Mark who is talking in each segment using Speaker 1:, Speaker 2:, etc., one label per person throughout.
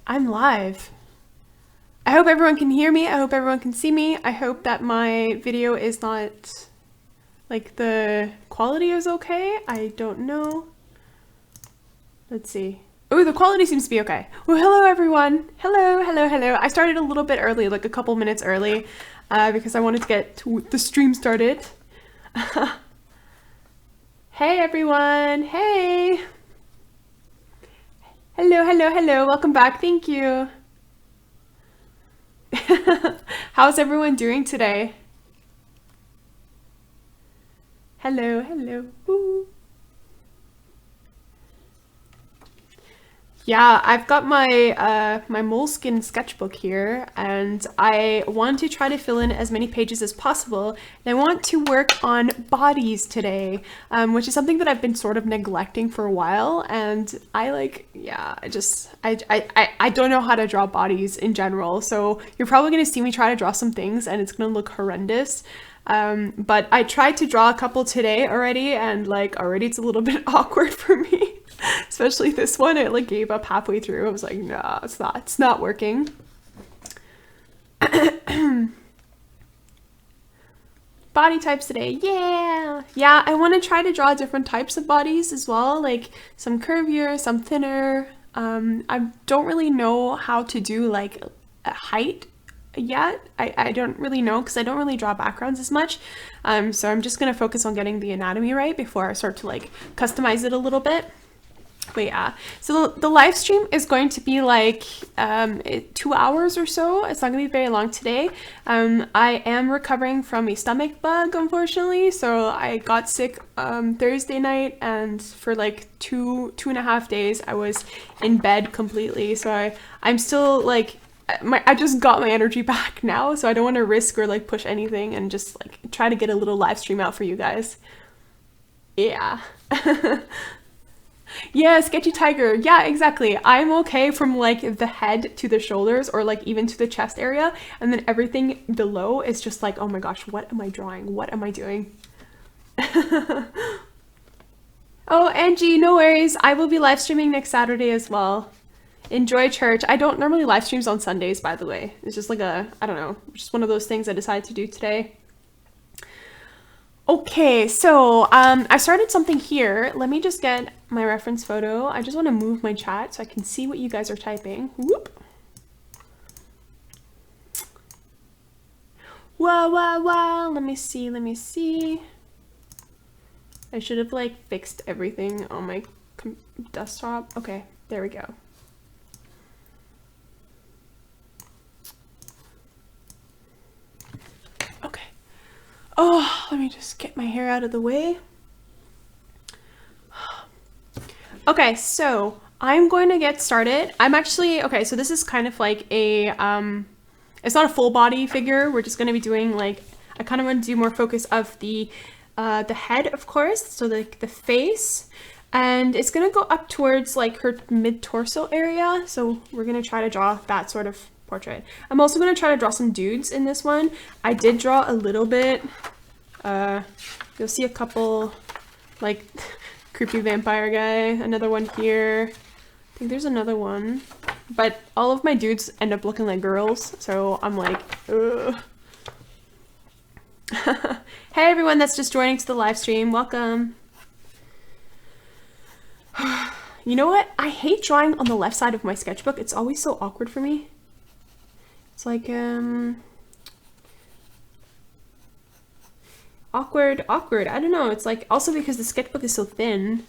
Speaker 1: I'm live. I hope everyone can hear me. I hope everyone can see me. I hope that my video is not, like, the quality is okay. I don't know. Let's see. Oh, the quality seems to be okay. Well, hello everyone. Hello, hello, hello. I started a little bit early, like a couple minutes early, because I wanted to get the stream started. Hey everyone. Hey. Hello, hello, hello. Welcome back. Thank you. How's everyone doing today? Hello, hello. Woo. Yeah, I've got my my moleskin sketchbook here, and I want to try to fill in as many pages as possible. And I want to work on bodies today, which is something that I've been sort of neglecting for a while. And I don't know how to draw bodies in general. So you're probably going to see me try to draw some things, and it's going to look horrendous. But I tried to draw a couple today already, and like already it's a little bit awkward for me. Especially this one, it like gave up halfway through. I was like, no, it's not working. Body types today, yeah! Yeah, I want to try to draw different types of bodies as well, like some curvier, some thinner. I don't really know how to do like a height yet. I don't really know because I don't really draw backgrounds as much. So I'm just gonna focus on getting the anatomy right before I start to like customize it a little bit. But yeah, so the live stream is going to be like 2 hours or so. It's not going to be very long today. I am recovering from a stomach bug, unfortunately. So I got sick Thursday night, and for like two and a half days, I was in bed completely. So I'm still like, I just got my energy back now. So I don't want to risk or like push anything, and just like try to get a little live stream out for you guys. Yeah. Yeah, sketchy tiger. Yeah, exactly. I'm okay from like the head to the shoulders, or like even to the chest area, and then everything below is just like, oh my gosh, what am I drawing? What am I doing? Oh, Angie, no worries. I will be live streaming next Saturday as well. Enjoy church. I don't normally live streams on Sundays, by the way. It's just like I don't know, just one of those things I decided to do today. Okay, so I started something here. Let me just get my reference photo. I just want to move my chat so I can see what you guys are typing. Whoop. Wow, wow, wow. Let me see, let me see. I should have like fixed everything on my desktop. Okay, there we go. Okay. Oh, let me just get my hair out of the way. Okay, so I'm going to get started. I'm actually, okay, so this is kind of like a, it's not a full body figure. We're just going to be doing like, I kind of want to do more focus of the head, of course. So like the face, and it's going to go up towards like her mid-torso area. So we're going to try to draw that sort of portrait. I'm also going to try to draw some dudes in this one. I did draw a little bit. You'll see a couple like creepy vampire guy, another one here. I think there's another one, but all of my dudes end up looking like girls, so I'm like, ugh. Hey everyone that's just joining to the live stream, welcome. You know what? I hate drawing on the left side of my sketchbook. It's always so awkward for me. It's like, awkward. I don't know. It's like, also because the sketchbook is so thin,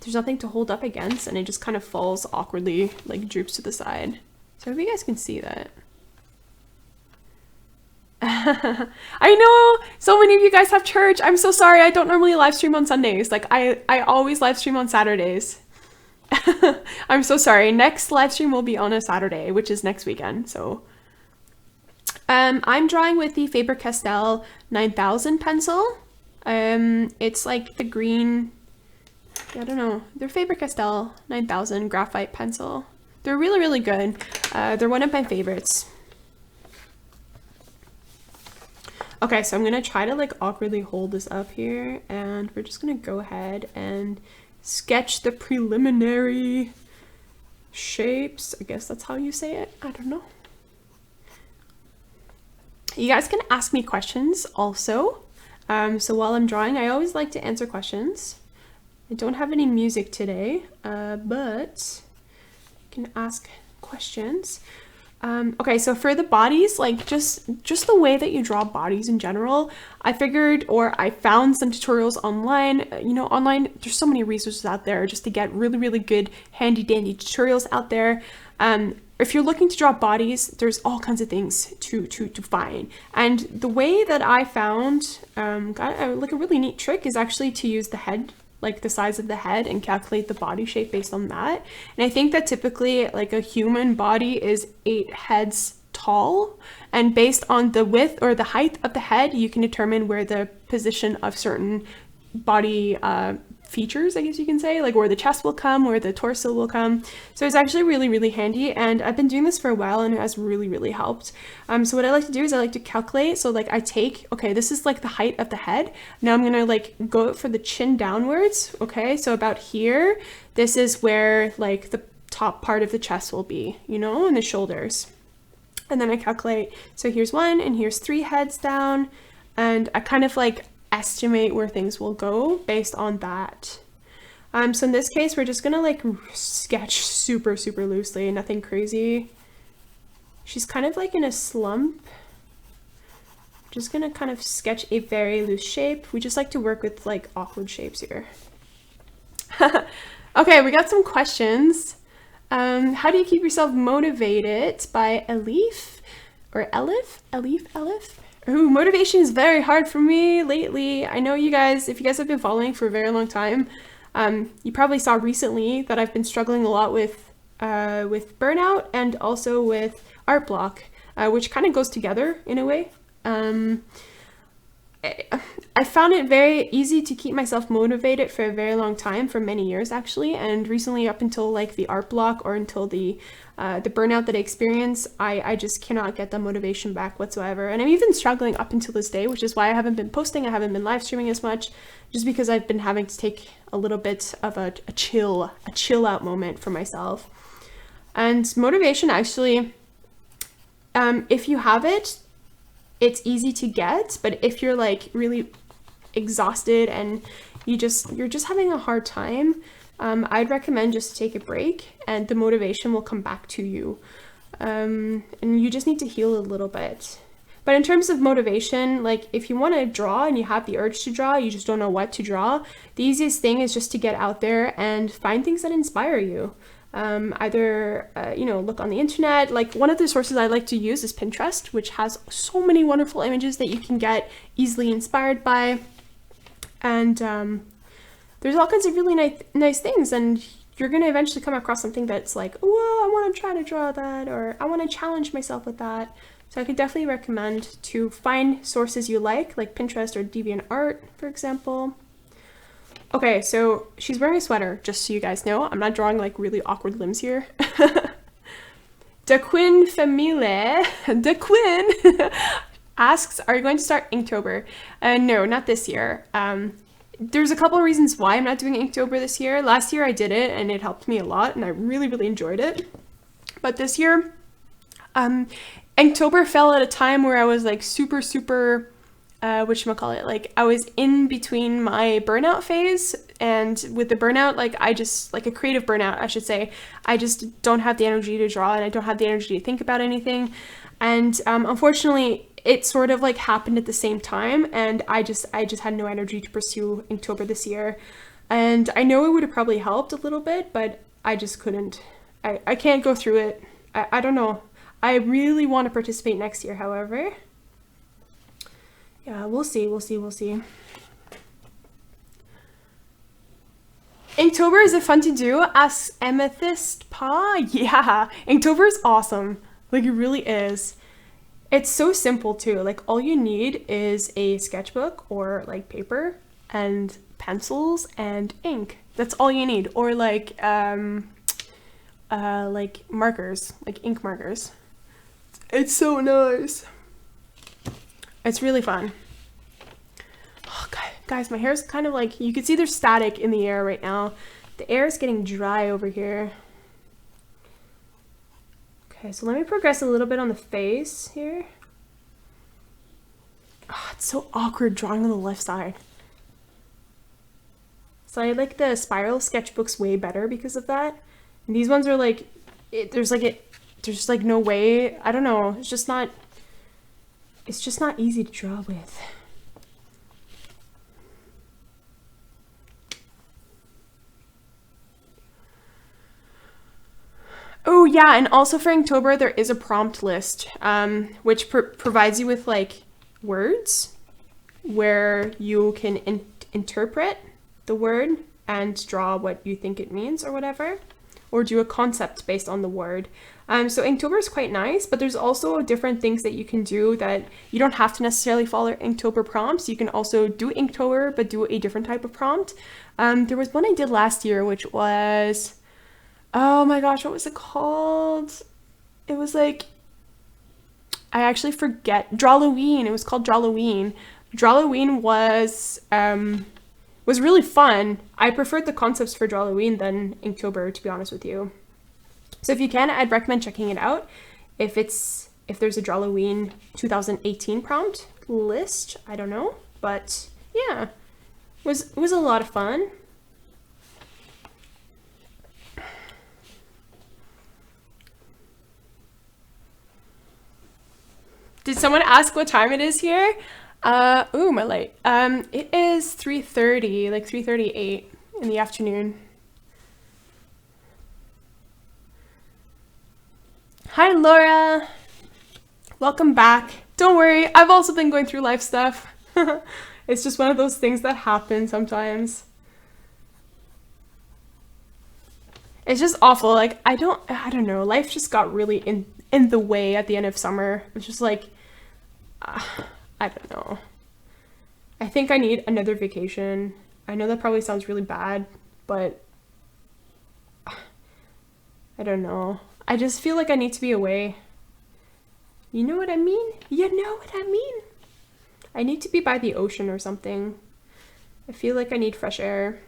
Speaker 1: there's nothing to hold up against, and it just kind of falls awkwardly, like droops to the side. So I hope you guys can see that. I know so many of you guys have church. I'm so sorry. I don't normally live stream on Sundays. Like I always live stream on Saturdays. I'm so sorry. Next live stream will be on a Saturday, which is next weekend. So I'm drawing with the Faber Castell 9000 pencil. It's like the green, I don't know, they're Faber Castell 9000 graphite pencil. They're really, really good. They're one of my favorites. Okay, so I'm gonna try to like awkwardly hold this up here, and we're just gonna go ahead and sketch the preliminary shapes. I guess that's how you say it. I don't know. You guys can ask me questions also. So while I'm drawing, I always like to answer questions. I don't have any music today, but you can ask questions. Okay, so for the bodies, like just the way that you draw bodies in general, I figured, or I found some tutorials online. You know, online, there's so many resources out there just to get really, really good handy dandy tutorials out there. If you're looking to draw bodies, there's all kinds of things to find. And the way that I found, like a really neat trick is actually to use the head, like the size of the head, and calculate the body shape based on that. And I think that typically like a human body is 8 heads tall, and based on the width or the height of the head, you can determine where the position of certain body features, I guess you can say, like where the chest will come, where the torso will come. So it's actually really, really handy, and I've been doing this for a while and it has really, really helped. So what I like to do is I like to calculate. So like I take, okay, this is like the height of the head. Now I'm gonna like go for the chin downwards. Okay, so about here, this is where like the top part of the chest will be, you know, and the shoulders. And then I calculate, so here's 1 and here's 3 heads down, and I kind of like estimate where things will go based on that. So in this case, we're just gonna like sketch super, super loosely, nothing crazy. She's kind of like in a slump. Just gonna kind of sketch a very loose shape. We just like to work with like awkward shapes here. Okay, we got some questions. How do you keep yourself motivated? By Elif or Elif? Elif? Ooh, motivation is very hard for me lately. I know you guys, if you guys have been following for a very long time, you probably saw recently that I've been struggling a lot with burnout and also with art block, which kind of goes together in a way. I found it very easy to keep myself motivated for a very long time, for many years actually, and recently up until like the art block or until the burnout that I experienced, I just cannot get the motivation back whatsoever. And I'm even struggling up until this day, which is why I haven't been posting, I haven't been live streaming as much, just because I've been having to take a little bit of a chill out moment for myself. And motivation actually, if you have it, it's easy to get, but if you're like really exhausted and you're just having a hard time, I'd recommend just take a break and the motivation will come back to you. And you just need to heal a little bit. But in terms of motivation, like if you want to draw and you have the urge to draw, you just don't know what to draw, the easiest thing is just to get out there and find things that inspire you. Either, look on the internet. Like one of the sources I like to use is Pinterest, which has so many wonderful images that you can get easily inspired by. And there's all kinds of really nice things, and you're going to eventually come across something that's like, whoa, I want to try to draw that, or I want to challenge myself with that. So I could definitely recommend to find sources you like Pinterest or DeviantArt, for example. Okay, so she's wearing a sweater, just so you guys know. I'm not drawing like really awkward limbs here. De Quinn Famile, De Quinn asks, are you going to start Inktober? No, not this year. There's a couple of reasons why I'm not doing Inktober this year. Last year I did it and it helped me a lot and I really, really enjoyed it. But this year, Inktober fell at a time where I was like super, like I was in between my burnout phase, and with the burnout, like I just, like a creative burnout, I should say, I just don't have the energy to draw and I don't have the energy to think about anything. And unfortunately, it sort of like happened at the same time, and I just had no energy to pursue Inktober this year. And I know it would have probably helped a little bit, but I just couldn't. I can't go through it. I don't know. I really want to participate next year, however. Yeah, we'll see. Inktober, is it fun to do? Asks Amethyst Pa. Yeah, Inktober is awesome. Like, it really is. It's so simple too. Like, all you need is a sketchbook or like paper and pencils and ink. That's all you need. Or like markers, like ink markers. It's so nice. It's really fun. Oh, guys, my hair's kind of like, you can see there's static in the air right now. The air is getting dry over here. Okay, so let me progress a little bit on the face here. Oh, it's so awkward drawing on the left side. So I like the spiral sketchbooks way better because of that. And these ones are like, there's just like no way, I don't know, it's just not easy to draw with. Oh yeah, and also for Inktober there is a prompt list, which provides you with like words where you can interpret the word and draw what you think it means or whatever, or do a concept based on the word. So Inktober is quite nice, but there's also different things that you can do that you don't have to necessarily follow Inktober prompts. You can also do Inktober, but do a different type of prompt. There was one I did last year, which was, oh my gosh, what was it called? It was like, I actually forget. Drawloween. It was called Drawloween. Drawloween was really fun. I preferred the concepts for Drawloween than Inktober, to be honest with you. So if you can, I'd recommend checking it out. If there's a Drawloween 2018 prompt list, I don't know, but yeah, it was a lot of fun. Did someone ask what time it is here? Ooh, my light. It is 3:30, like 3:38 in the afternoon. Hi, Laura. Welcome back. Don't worry, I've also been going through life stuff. It's just one of those things that happen sometimes. It's just awful. Like, I don't know. Life just got really in the way at the end of summer. It's just like, I don't know. I think I need another vacation. I know that probably sounds really bad, but I don't know. I just feel like I need to be away. You know what I mean? You know what I mean? I need to be by the ocean or something. I feel like I need fresh air.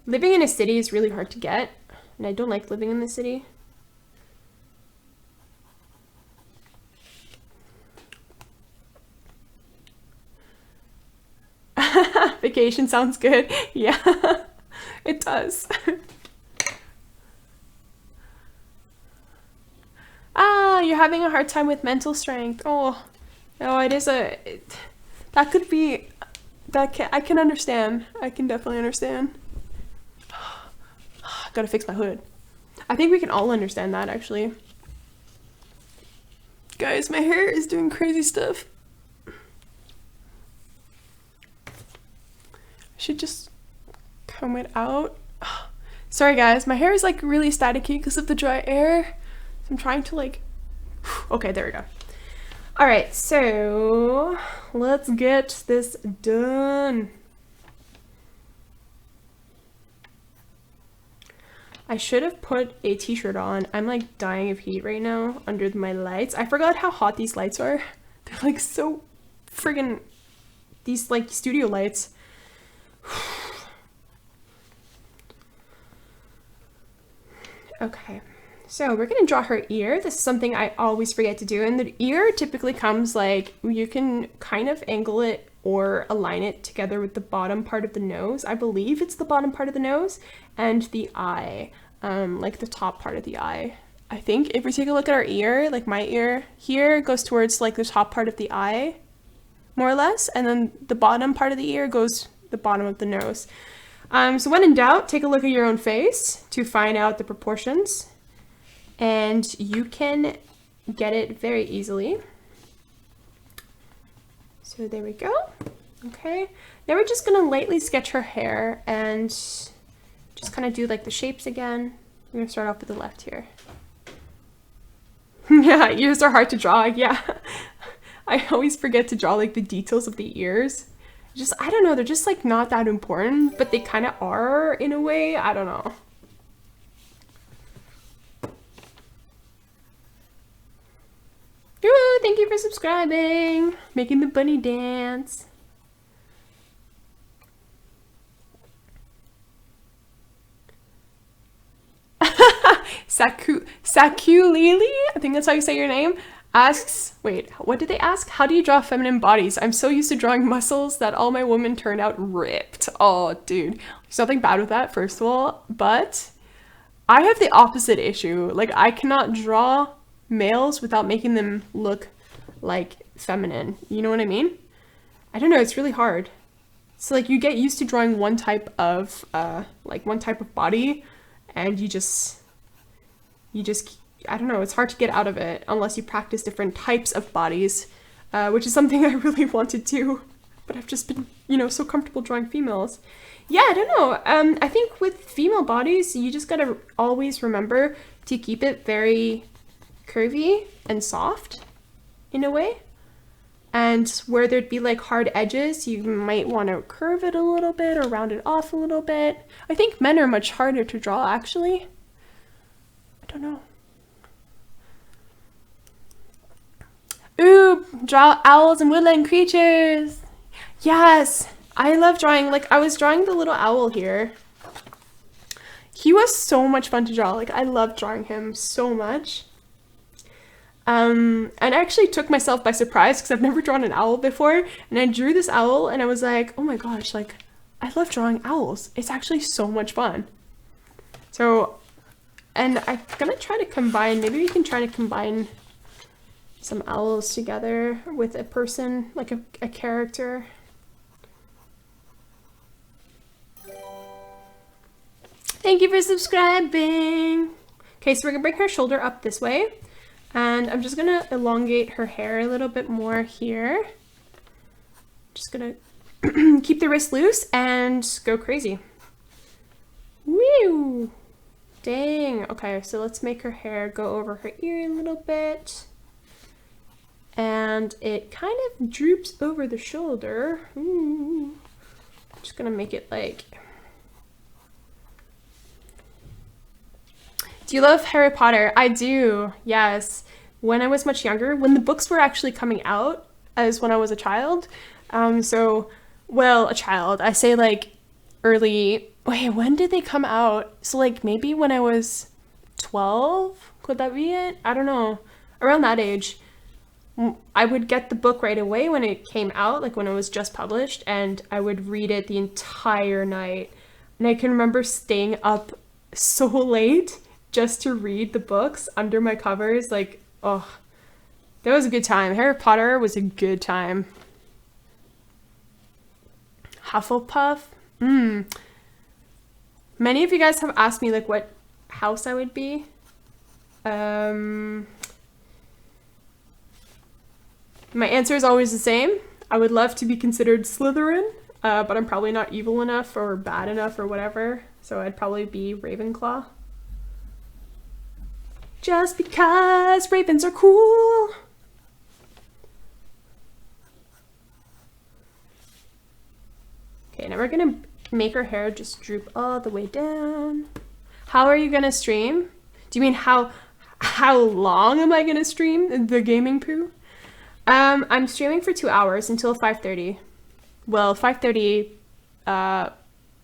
Speaker 1: Living in a city is really hard to get, and I don't like living in the city. Vacation sounds good. Yeah, it does. Ah, you're having a hard time with mental strength. Oh, no, it is that could be, I can understand. I can definitely understand. Gotta fix my hood. I think we can all understand that, actually. Guys, my hair is doing crazy stuff. I should just comb it out. Sorry guys, my hair is like really staticky because of the dry air. So I'm trying to like, okay, there we go. All right, so let's get this done. I should have put a t-shirt on. I'm like dying of heat right now under my lights. I forgot how hot these lights are. They're like so friggin', these like studio lights. Okay, so we're gonna draw her ear. This is something I always forget to do, and the ear typically comes like, you can kind of angle it or align it together with the bottom part of the nose. I believe it's the bottom part of the nose and the eye, like the top part of the eye. I think if we take a look at our ear, like my ear here goes towards like the top part of the eye, more or less, and then the bottom part of the ear goes the bottom of the nose. So when in doubt, take a look at your own face to find out the proportions, and you can get it very easily. So there we go. Okay, now we're just gonna lightly sketch her hair and just kind of do like the shapes again. We're gonna start off with the left here. Yeah, ears are hard to draw. Yeah, I always forget to draw like the details of the ears. Just, I don't know, they're just like not that important, but they kind of are in a way. I don't know. Ooh, thank you for subscribing, making the bunny dance. Sakulili, I think that's how you say your name, asks, wait, what did they ask? How do you draw feminine bodies? I'm so used to drawing muscles that all my women turned out ripped. Oh, dude. There's nothing bad with that, first of all, but I have the opposite issue. Like, I cannot draw males without making them look like feminine. You know what I mean? I don't know, it's really hard. So like you get used to drawing one type of body, and you just I don't know, it's hard to get out of it unless you practice different types of bodies, which is something I really want to do, but I've just been, you know, so comfortable drawing females. Yeah, I don't know. I think with female bodies, you just gotta always remember to keep it very curvy and soft in a way. And where there'd be like hard edges, you might want to curve it a little bit or round it off a little bit. I think men are much harder to draw, actually. I don't know. Ooh, draw owls and woodland creatures. Yes, I love drawing. Like, I was drawing the little owl here. He was so much fun to draw. Like, I love drawing him so much. And I actually took myself by surprise because I've never drawn an owl before, and I drew this owl and I was like, oh my gosh, like, I love drawing owls. It's actually so much fun. So, and I'm gonna try to combine, maybe we can try to combine some owls together with a person, like a character. Thank you for subscribing. Okay, so we're gonna bring her shoulder up this way. And I'm just gonna elongate her hair a little bit more here. Just gonna keep the wrist loose and go crazy. Woo! Dang. Okay, so let's make her hair go over her ear a little bit. And it kind of droops over the shoulder. Ooh. I'm just gonna make it like... Do you love Harry Potter? I do, yes. When I was much younger, when the books were actually coming out, as when I was a child. Well, a child, I say like early, wait, when did they come out? So like maybe when I was 12, could that be it? I don't know, around that age. I would get the book right away when it came out, like when it was just published, and I would read it the entire night. And I can remember staying up so late just to read the books under my covers. Like, oh, that was a good time. Harry Potter was a good time. Hufflepuff. Many of you guys have asked me like what house I would be. My answer is always the same. I would love to be considered Slytherin, but I'm probably not evil enough or bad enough or whatever. So I'd probably be Ravenclaw. Just because ravens are cool. Okay, now we're gonna make her hair just droop all the way down. How are you gonna stream? Do you mean how long am I gonna stream the gaming poo? I'm streaming for 2 hours until 5:30. Well, 5:30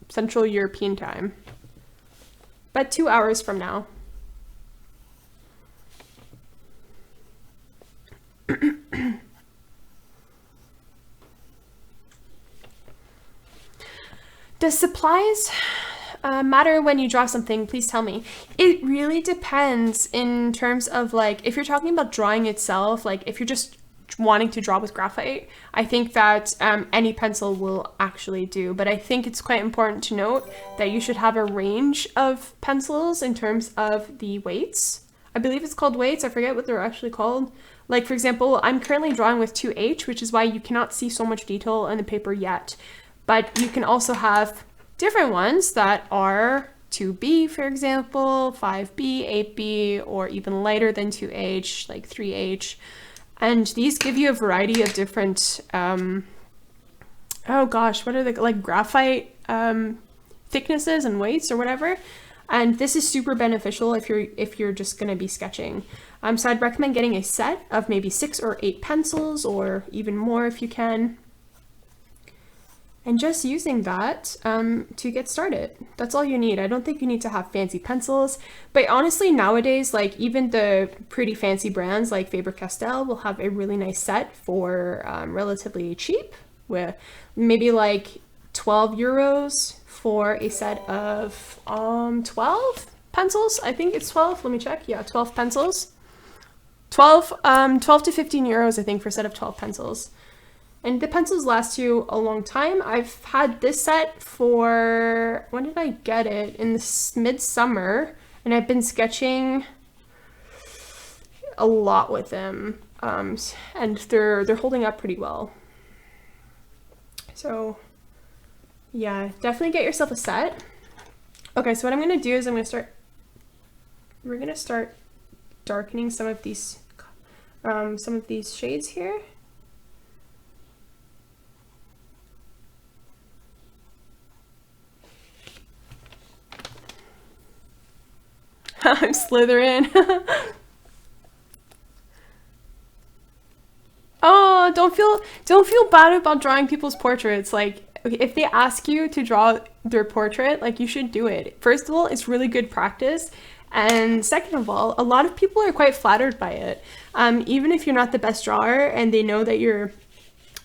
Speaker 1: Central European time. But 2 hours from now. Does supplies matter when you draw something? Please tell me. It really depends in terms of like, if you're talking about drawing itself, like if you're just wanting to draw with graphite, I think that any pencil will actually do. But I think it's quite important to note that you should have a range of pencils in terms of the weights. I believe it's called weights. I forget what they're actually called. Like, for example, I'm currently drawing with 2H, which is why you cannot see so much detail in the paper yet. But you can also have different ones that are 2B, for example, 5B, 8B, or even lighter than 2H, like 3H. And these give you a variety of different, oh gosh, what are they, like graphite thicknesses and weights or whatever. And this is super beneficial if you're just gonna be sketching. So I'd recommend getting a set of maybe 6 or 8 pencils, or even more if you can. and just using that to get started. That's all you need. I don't think you need to have fancy pencils, but honestly nowadays, like even the pretty fancy brands like Faber Castell will have a really nice set for relatively cheap, with maybe like 12 euros for a set of 12 pencils. I think it's 12. Let me check. Yeah, 12 pencils. 12 to 15 euros, I think, for a set of 12 pencils. And the pencils last you a long time. I've had this set for, when did I get it? In the midsummer, and I've been sketching a lot with them, and they're holding up pretty well. So yeah, definitely get yourself a set. Okay, so what I'm gonna do is we're gonna start darkening some of these shades here. I'm Slytherin. Oh, don't feel bad about drawing people's portraits. Like, if they ask you to draw their portrait, like, you should do it. First of all, it's really good practice. And second of all, a lot of people are quite flattered by it. Even if you're not the best drawer and they know that you're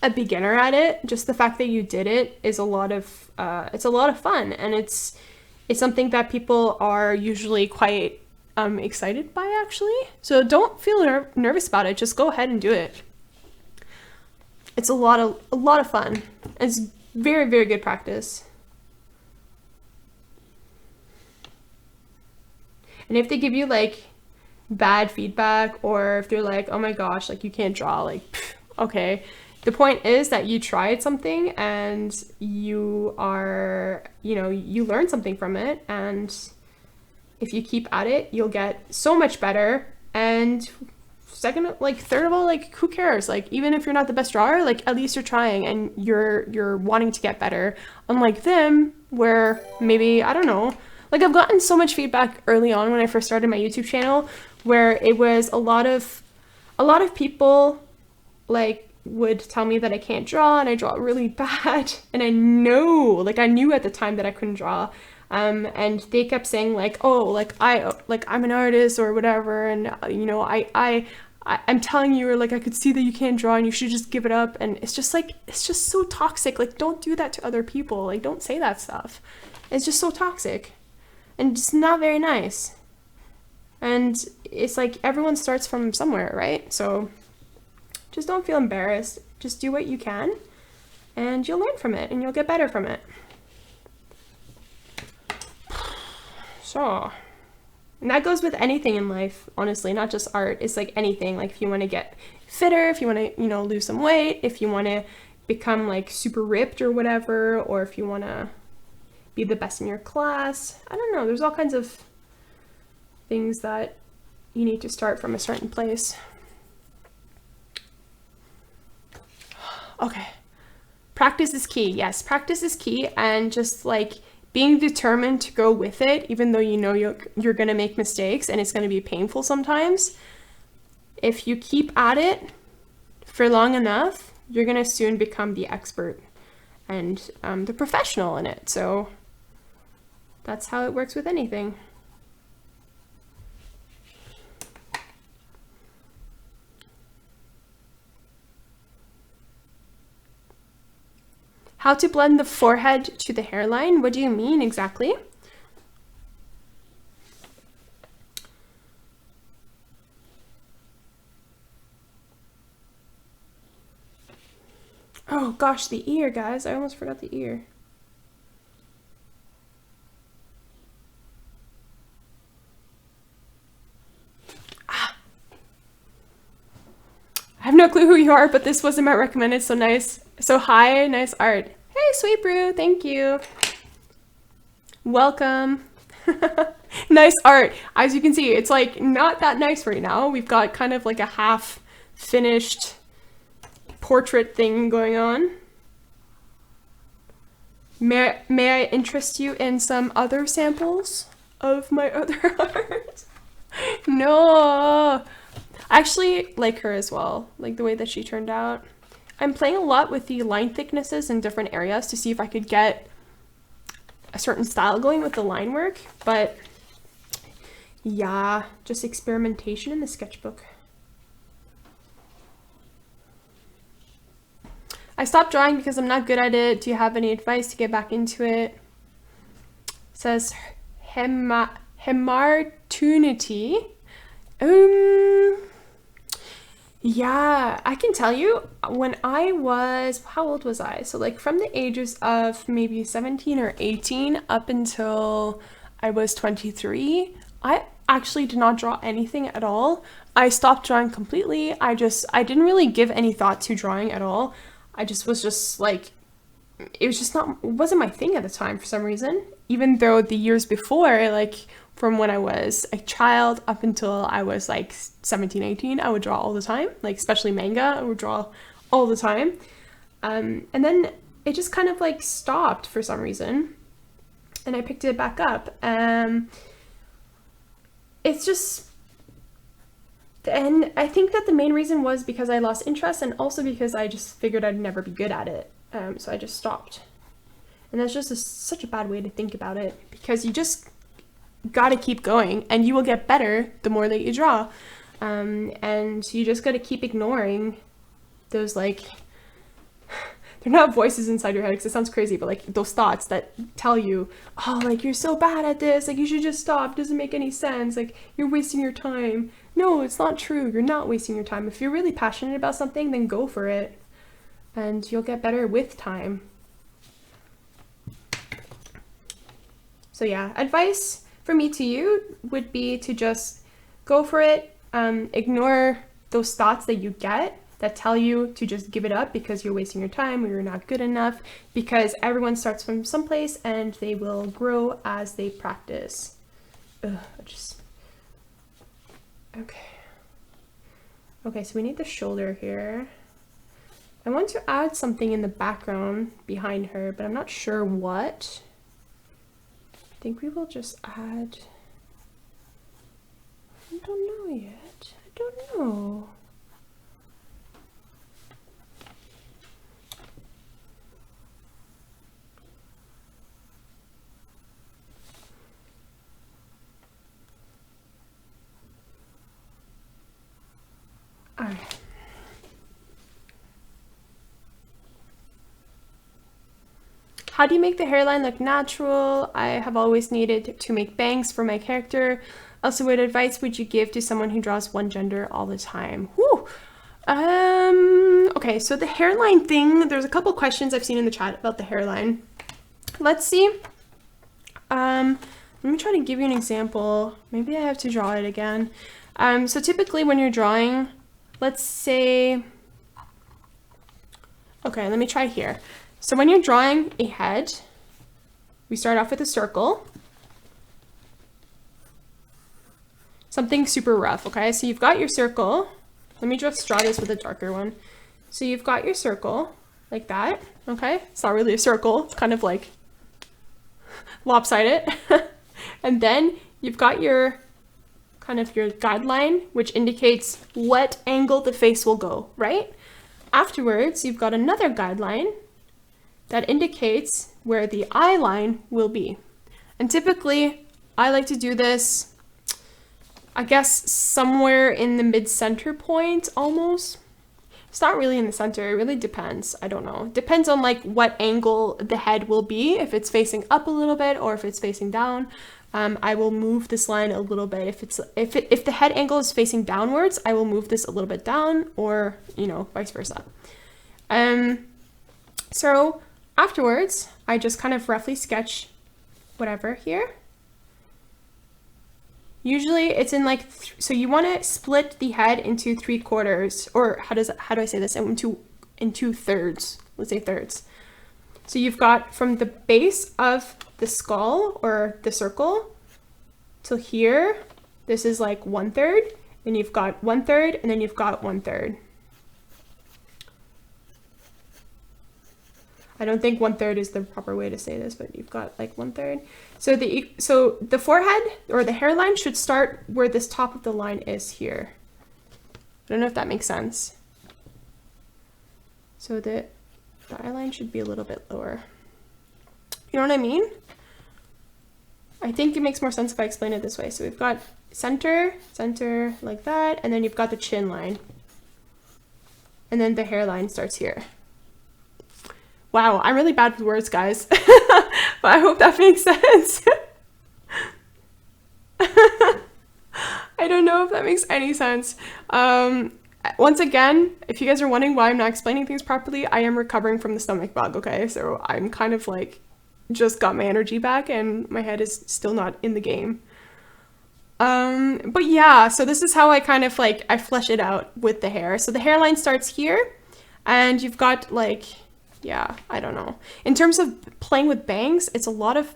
Speaker 1: a beginner at it, just the fact that you did it is it's a lot of fun, and it's something that people are usually quite excited by, actually. So don't feel nervous about it. Just go ahead and do it. It's a lot of fun. It's very, very good practice. And if they give you like bad feedback, or if they're like, oh my gosh, like you can't draw, like, pff, okay. The point is that you tried something and you are, you learn something from it. And if you keep at it, you'll get so much better. And third of all, like, who cares? Like, even if you're not the best drawer, like, at least you're trying and you're wanting to get better. Unlike them, where maybe, I don't know, like, I've gotten so much feedback early on when I first started my YouTube channel, where it was a lot of people, like, would tell me that I can't draw and I draw really bad. And I knew at the time that I couldn't draw. And they kept saying like, oh, like I'm an artist or whatever. And, I'm telling you, or like, I could see that you can't draw and you should just give it up. And it's just so toxic. Like, don't do that to other people. Like, don't say that stuff. It's just so toxic and just not very nice. And it's like, everyone starts from somewhere, right? So just don't feel embarrassed. Just do what you can and you'll learn from it and you'll get better from it. So, and that goes with anything in life, honestly, not just art. It's like anything. Like, if you want to get fitter, if you want to, lose some weight, if you want to become like super ripped or whatever, or if you want to be the best in your class, I don't know. There's all kinds of things that you need to start from a certain place. Okay. Practice is key. Yes, practice is key, and just like being determined to go with it, even though you're going to make mistakes and it's going to be painful sometimes. If you keep at it for long enough, you're going to soon become the expert and the professional in it. So that's how it works with anything. How to blend the forehead to the hairline? What do you mean exactly? Oh gosh, the ear, guys. I almost forgot the ear. I have no clue who you are, but this wasn't my recommended. So nice. So hi, nice art. Hey, Sweet Brew, thank you. Welcome. Nice art. As you can see, it's like not that nice right now. We've got kind of like a half finished portrait thing going on. May I interest you in some other samples of my other art? No. I actually like her as well, like the way that she turned out. I'm playing a lot with the line thicknesses in different areas to see if I could get a certain style going with the line work, but yeah, just experimentation in the sketchbook. I stopped drawing because I'm not good at it. Do you have any advice to get back into it? It says Hemartunity. Yeah, I can tell you, when I was, how old was I? So like from the ages of maybe 17 or 18 up until I was 23, I actually did not draw anything at all. I stopped drawing completely. I didn't really give any thought to drawing at all. I just was just like, it wasn't my thing at the time for some reason. Even though the years before, like from when I was a child up until I was like 17, 18, I would draw all the time, like especially manga, I would draw all the time. And then it just kind of like stopped for some reason. And I picked it back up. It's just, and I think that the main reason was because I lost interest and also because I just figured I'd never be good at it. So I just stopped. And that's just such a bad way to think about it, because you just gotta keep going and you will get better the more that you draw. And you just gotta keep ignoring those, like, they're not voices inside your head because it sounds crazy, but like those thoughts that tell you, oh, like you're so bad at this, like you should just stop, doesn't make any sense, like you're wasting your time. No, it's not true. You're not wasting your time. If you're really passionate about something, then go for it and you'll get better with time. So yeah, advice for me to you would be to just go for it. Ignore those thoughts that you get that tell you to just give it up because you're wasting your time or you're not good enough, because everyone starts from someplace and they will grow as they practice. Okay, so we need the shoulder here. I want to add something in the background behind her, but I'm not sure what. I think we will just add, I don't know yet. I don't know. All right. How do you make the hairline look natural? I have always needed to make bangs for my character. Also, what advice would you give to someone who draws one gender all the time? Whew. Okay, so the hairline thing, there's a couple questions I've seen in the chat about the hairline. Let's see. Let me try to give you an example. Maybe I have to draw it again. So typically when you're drawing, let's say, okay, let me try here. So when you're drawing a head, we start off with a circle. Something super rough, okay? So you've got your circle. Let me just draw this with a darker one. So you've got your circle like that, okay? It's not really a circle, it's kind of like lopsided. And then you've got your kind of your guideline, which indicates what angle the face will go, right? Afterwards, you've got another guideline that indicates where the eye line will be. And typically, I like to do this, I guess, somewhere in the mid-center point, almost. It's not really in the center, it really depends, I don't know. Depends on like what angle the head will be, if it's facing up a little bit or if it's facing down. I will move this line a little bit. If the head angle is facing downwards, I will move this a little bit down, or, you know, vice versa. So afterwards, I just kind of roughly sketch whatever here. Usually it's in like, so you want to split the head into 3/4, or how do I say this? Into thirds, let's say thirds. So you've got from the base of the skull or the circle till here, this is like 1/3, then you've got 1/3, and then you've got 1/3. I don't think 1/3 is the proper way to say this, but you've got like 1/3. So the forehead or the hairline should start where this top of the line is here. I don't know if that makes sense. So the eyeline should be a little bit lower. You know what I mean? I think it makes more sense if I explain it this way. So we've got center, center like that, and then you've got the chin line. And then the hairline starts here. Wow, I'm really bad with words, guys. But I hope that makes sense. I don't know if that makes any sense. Once again, if you guys are wondering why I'm not explaining things properly, I am recovering from the stomach bug, okay? So I'm kind of like, just got my energy back and my head is still not in the game. But yeah, so this is how I kind of like, I flesh it out with the hair. So the hairline starts here and you've got like, yeah, I don't know. In terms of playing with bangs, it's a lot of,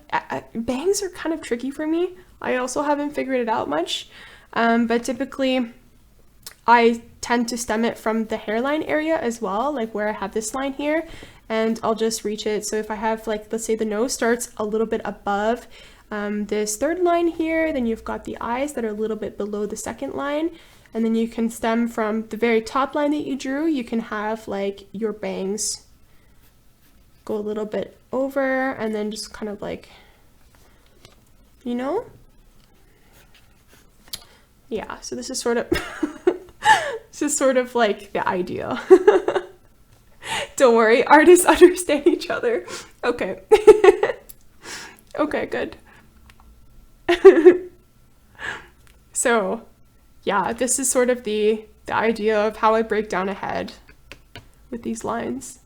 Speaker 1: bangs are kind of tricky for me. I also haven't figured it out much. But typically I tend to stem it from the hairline area as well, like where I have this line here, and I'll just reach it. So if I have like, let's say the nose starts a little bit above this third line here, then you've got the eyes that are a little bit below the second line, and then you can stem from the very top line that you drew. You can have like your bangs go a little bit over and then just kind of like, you know? Yeah, so this is sort of this is sort of like the idea. Don't worry, artists understand each other. Okay. Okay, good. So yeah, this is sort of the idea of how I break down a head with these lines.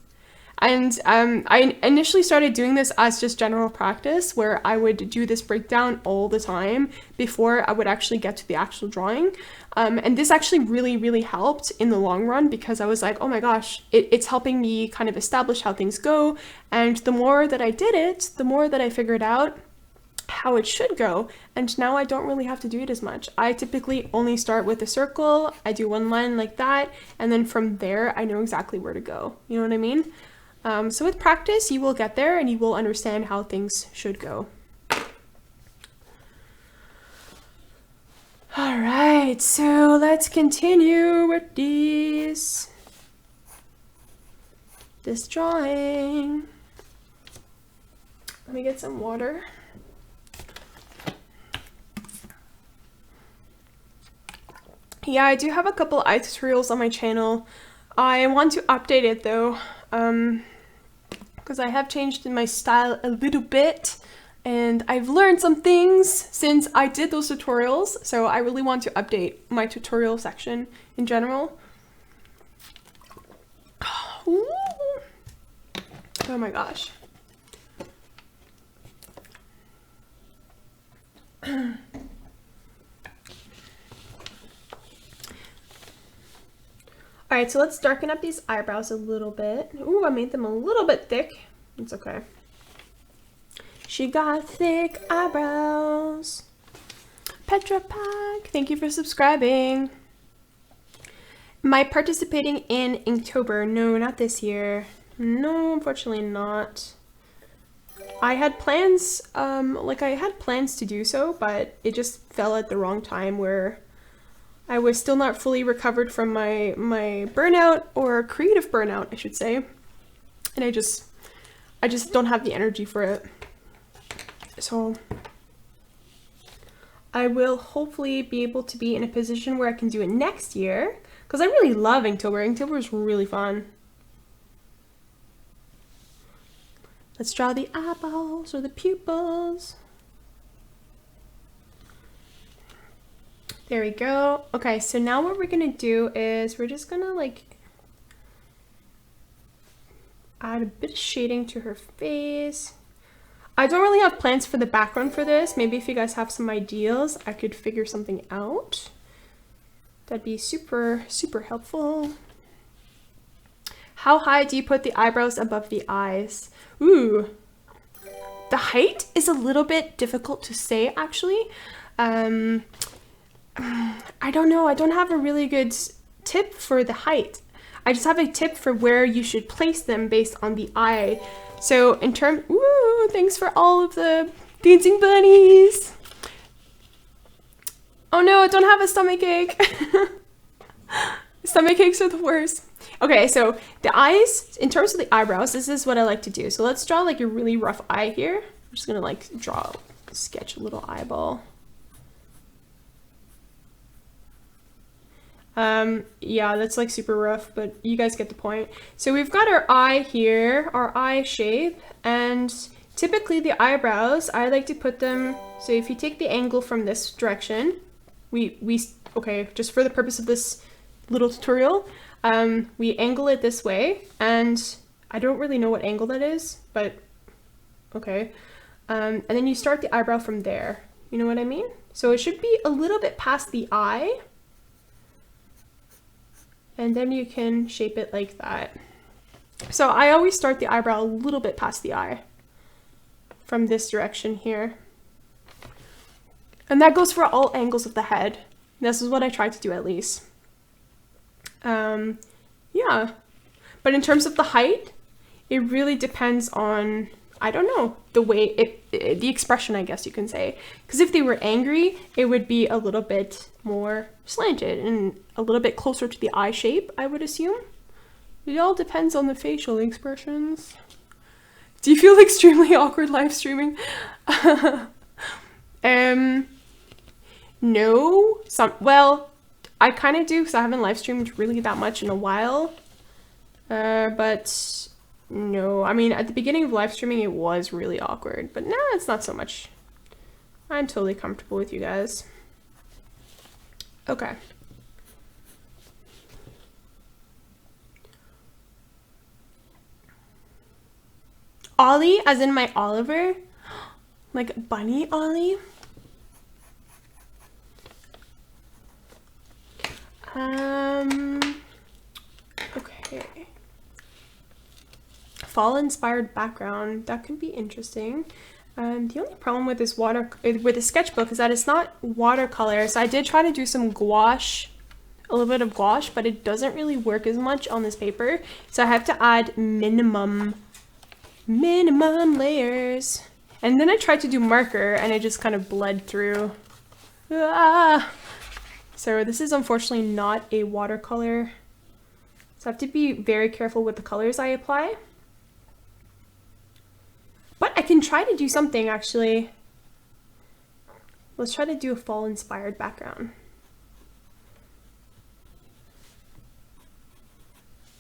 Speaker 1: And I initially started doing this as just general practice, where I would do this breakdown all the time before I would actually get to the actual drawing. And this actually really helped in the long run, because I was like, oh my gosh, it's helping me kind of establish how things go. And the more that I did it, the more that I figured out how it should go. And now I don't really have to do it as much. I typically only start with a circle. I do one line like that. And then from there, I know exactly where to go. You know what I mean? So with practice, you will get there and you will understand how things should go. All right, so let's continue with this drawing. Let me get some water. Yeah, I do have a couple eye tutorials on my channel. I want to update it though, because I have changed in my style a little bit, and I've learned some things since I did those tutorials, so I really want to update my tutorial section in general. Oh my gosh. Alright, so let's darken up these eyebrows a little bit. Ooh, I made them a little bit thick. It's okay. She got thick eyebrows. Petra Pack, thank you for subscribing. Am I participating in Inktober? No, not this year. No, unfortunately not. I had plans, I had plans to do so, but it just fell at the wrong time where I was still not fully recovered from my burnout, or creative burnout, I should say. And I just don't have the energy for it. So I will hopefully be able to be in a position where I can do it next year, because I really love Inktober. Inktober is really fun. Let's draw the eyeballs or the pupils. There we go. Okay, so now what we're gonna do is we're just gonna like add a bit of shading to her face. I don't really have plans for the background for this. Maybe if you guys have some ideas, I could figure something out. That'd be super helpful. How high do you put the eyebrows above the eyes? Ooh, the height is a little bit difficult to say, actually. I don't know. I don't have a really good tip for the height. I just have a tip for where you should place them based on the eye. So in terms, ooh, thanks for all of the dancing bunnies. Oh no, I don't have a stomach ache. Stomach aches are the worst. Okay, so the eyes, in terms of the eyebrows, this is what I like to do. So let's draw like a really rough eye here. I'm just gonna like sketch a little eyeball. Yeah, that's like super rough, but you guys get the point. So we've got our eye here, our eye shape, and typically the eyebrows, I like to put them, so if you take the angle from this direction, okay, just for the purpose of this little tutorial, we angle it this way, and I don't really know what angle that is, but okay. And then you start the eyebrow from there, you know what I mean? So it should be a little bit past the eye, and then you can shape it like that. So I always start the eyebrow a little bit past the eye from this direction here. And that goes for all angles of the head. This is what I try to do at least. Yeah. But in terms of the height, it really depends on, I don't know, the way, the expression, I guess you can say. Because if they were angry, it would be a little bit more slanted and a little bit closer to the eye shape, I would assume. It all depends on the facial expressions. Do you feel extremely awkward live streaming? No. Well, I kind of do because I haven't live streamed really that much in a while. But no, I mean, at the beginning of live streaming, it was really awkward, but now it's not so much. I'm totally comfortable with you guys. Okay. Ollie, as in my Oliver? Like Bunny Ollie? Okay. Fall-inspired background. That could be interesting. The only problem with this with the sketchbook is that it's not watercolor. So I did try to do some gouache, a little bit of gouache, but it doesn't really work as much on this paper. So I have to add minimum layers. And then I tried to do marker and it just kind of bled through. Ah! So this is unfortunately not a watercolor. So I have to be very careful with the colors I apply. But I can try to do something actually. Let's try to do a fall-inspired background.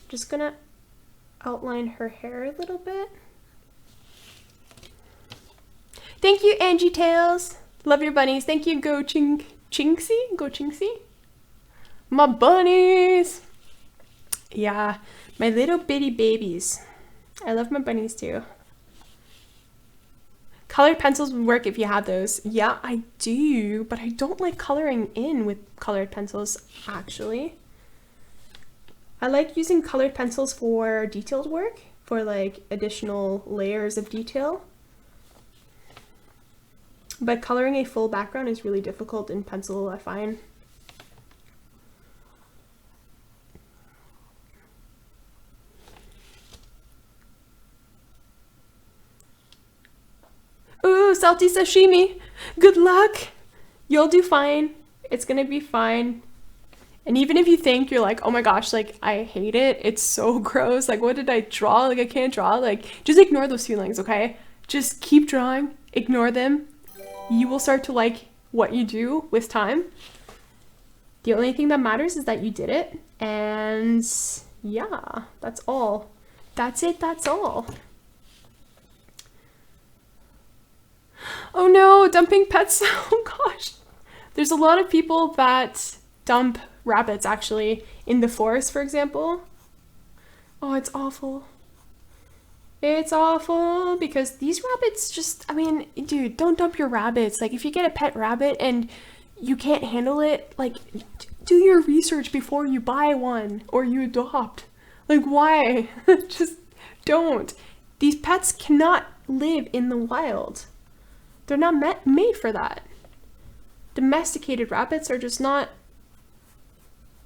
Speaker 1: Just gonna outline her hair a little bit. Thank you, Angie Tails. Love your bunnies. Thank you, Go Chinksy. My bunnies. Yeah, my little bitty babies. I love my bunnies too. Colored pencils would work if you had those. Yeah, I do, but I don't like coloring in with colored pencils, actually. I like using colored pencils for detailed work, for like additional layers of detail. But coloring a full background is really difficult in pencil, I find. Ooh, salty sashimi. Good luck. You'll do fine. It's gonna be fine. And even if you think you're like, oh my gosh, like I hate it, it's so gross, like what did I draw? Like I can't draw. Like just ignore those feelings, okay? Just keep drawing, ignore them. You will start to like what you do with time. The only thing that matters is that you did it. And yeah, that's all. That's it, that's all. Oh no, dumping pets. Oh gosh. There's a lot of people that dump rabbits actually in the forest, for example. Oh, it's awful. It's awful because these rabbits just, I mean, dude, don't dump your rabbits. Like if you get a pet rabbit and you can't handle it, like do your research before you buy one or you adopt. Like why? Just don't. These pets cannot live in the wild. They're not made for that. Domesticated rabbits are just not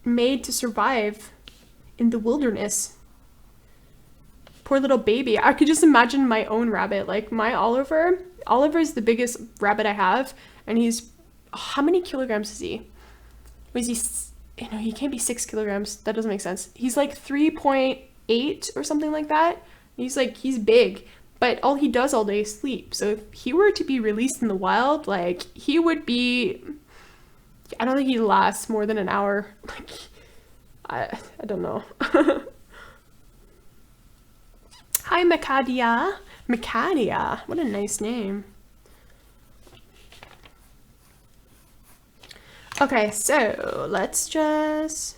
Speaker 1: made to survive in the wilderness. Poor little baby. I could just imagine my own rabbit. Like my Oliver. Oliver is the biggest rabbit I have. And he's, how many kilograms is he? Was he you know, he can't be 6 kilograms. That doesn't make sense. He's like 3.8 or something like that. He's big, but all he does all day is sleep. So if he were to be released in the wild, like, he would be, I don't think he'd last more than an hour. Like, I don't know. Hi, Macadia. Macadia. What a nice name. Okay, so let's just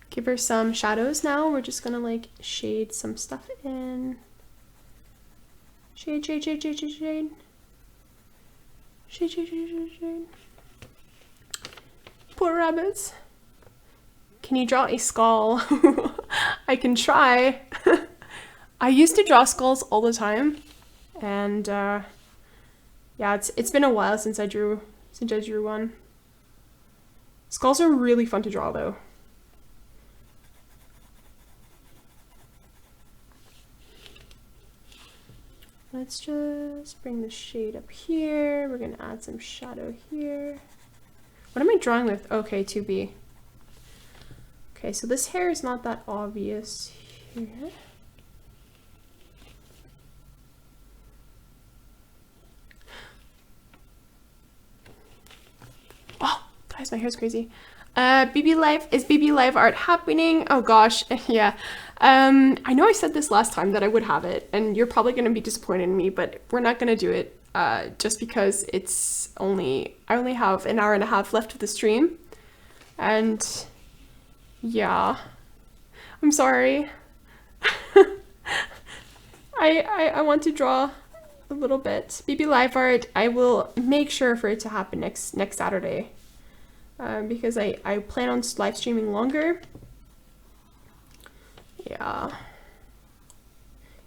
Speaker 1: give her some shadows now. We're just gonna like shade some stuff in. Shade, shade, shade, shade, shade, shade. Shade, shade, shade, shade, shade. Poor rabbits. Can you draw a skull? I can try. I used to draw skulls all the time, and yeah, it's been a while since I drew one. Skulls are really fun to draw though. Let's just bring the shade up here. We're gonna add some shadow here. What am I drawing with? Okay, 2B. Okay, so this hair is not that obvious here. Oh, guys, my hair's crazy. BB Live, is BB Live art happening? Oh gosh, yeah. I know I said this last time that I would have it, and you're probably gonna be disappointed in me, but we're not gonna do it, just because I only have an hour and a half left of the stream, and yeah, I'm sorry. I want to draw a little bit. BB Live art, I will make sure for it to happen next Saturday, because I plan on live streaming longer. Yeah,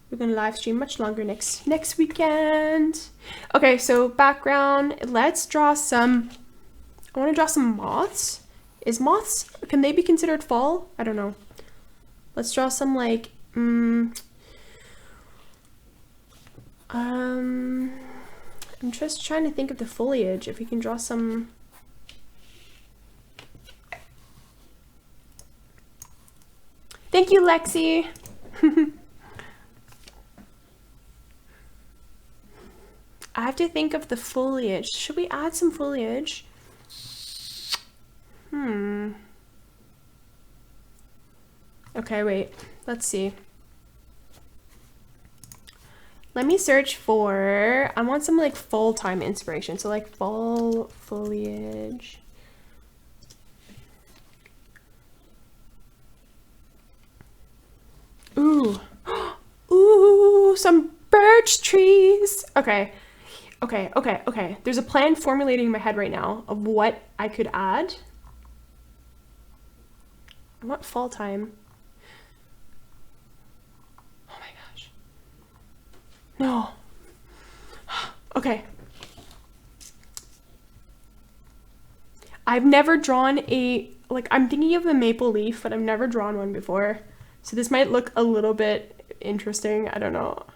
Speaker 1: we're gonna live stream much longer next weekend. Okay, so background, let's draw some, I want to draw some moths. Can they be considered fall? I don't know. Let's draw some like I'm just trying to think of the foliage, if we can draw some. Thank you, Lexi. I have to think of the foliage. Should we add some foliage? Okay, wait. Let's see. Let me search for, I want some like fall time inspiration. So like fall foliage. Ooh. Ooh, some birch trees. Okay. There's a plan formulating in my head right now of what I could add. I want fall time. Oh my gosh. No. Okay. I've never drawn I'm thinking of a maple leaf, but I've never drawn one before. So this might look a little bit interesting. I don't know.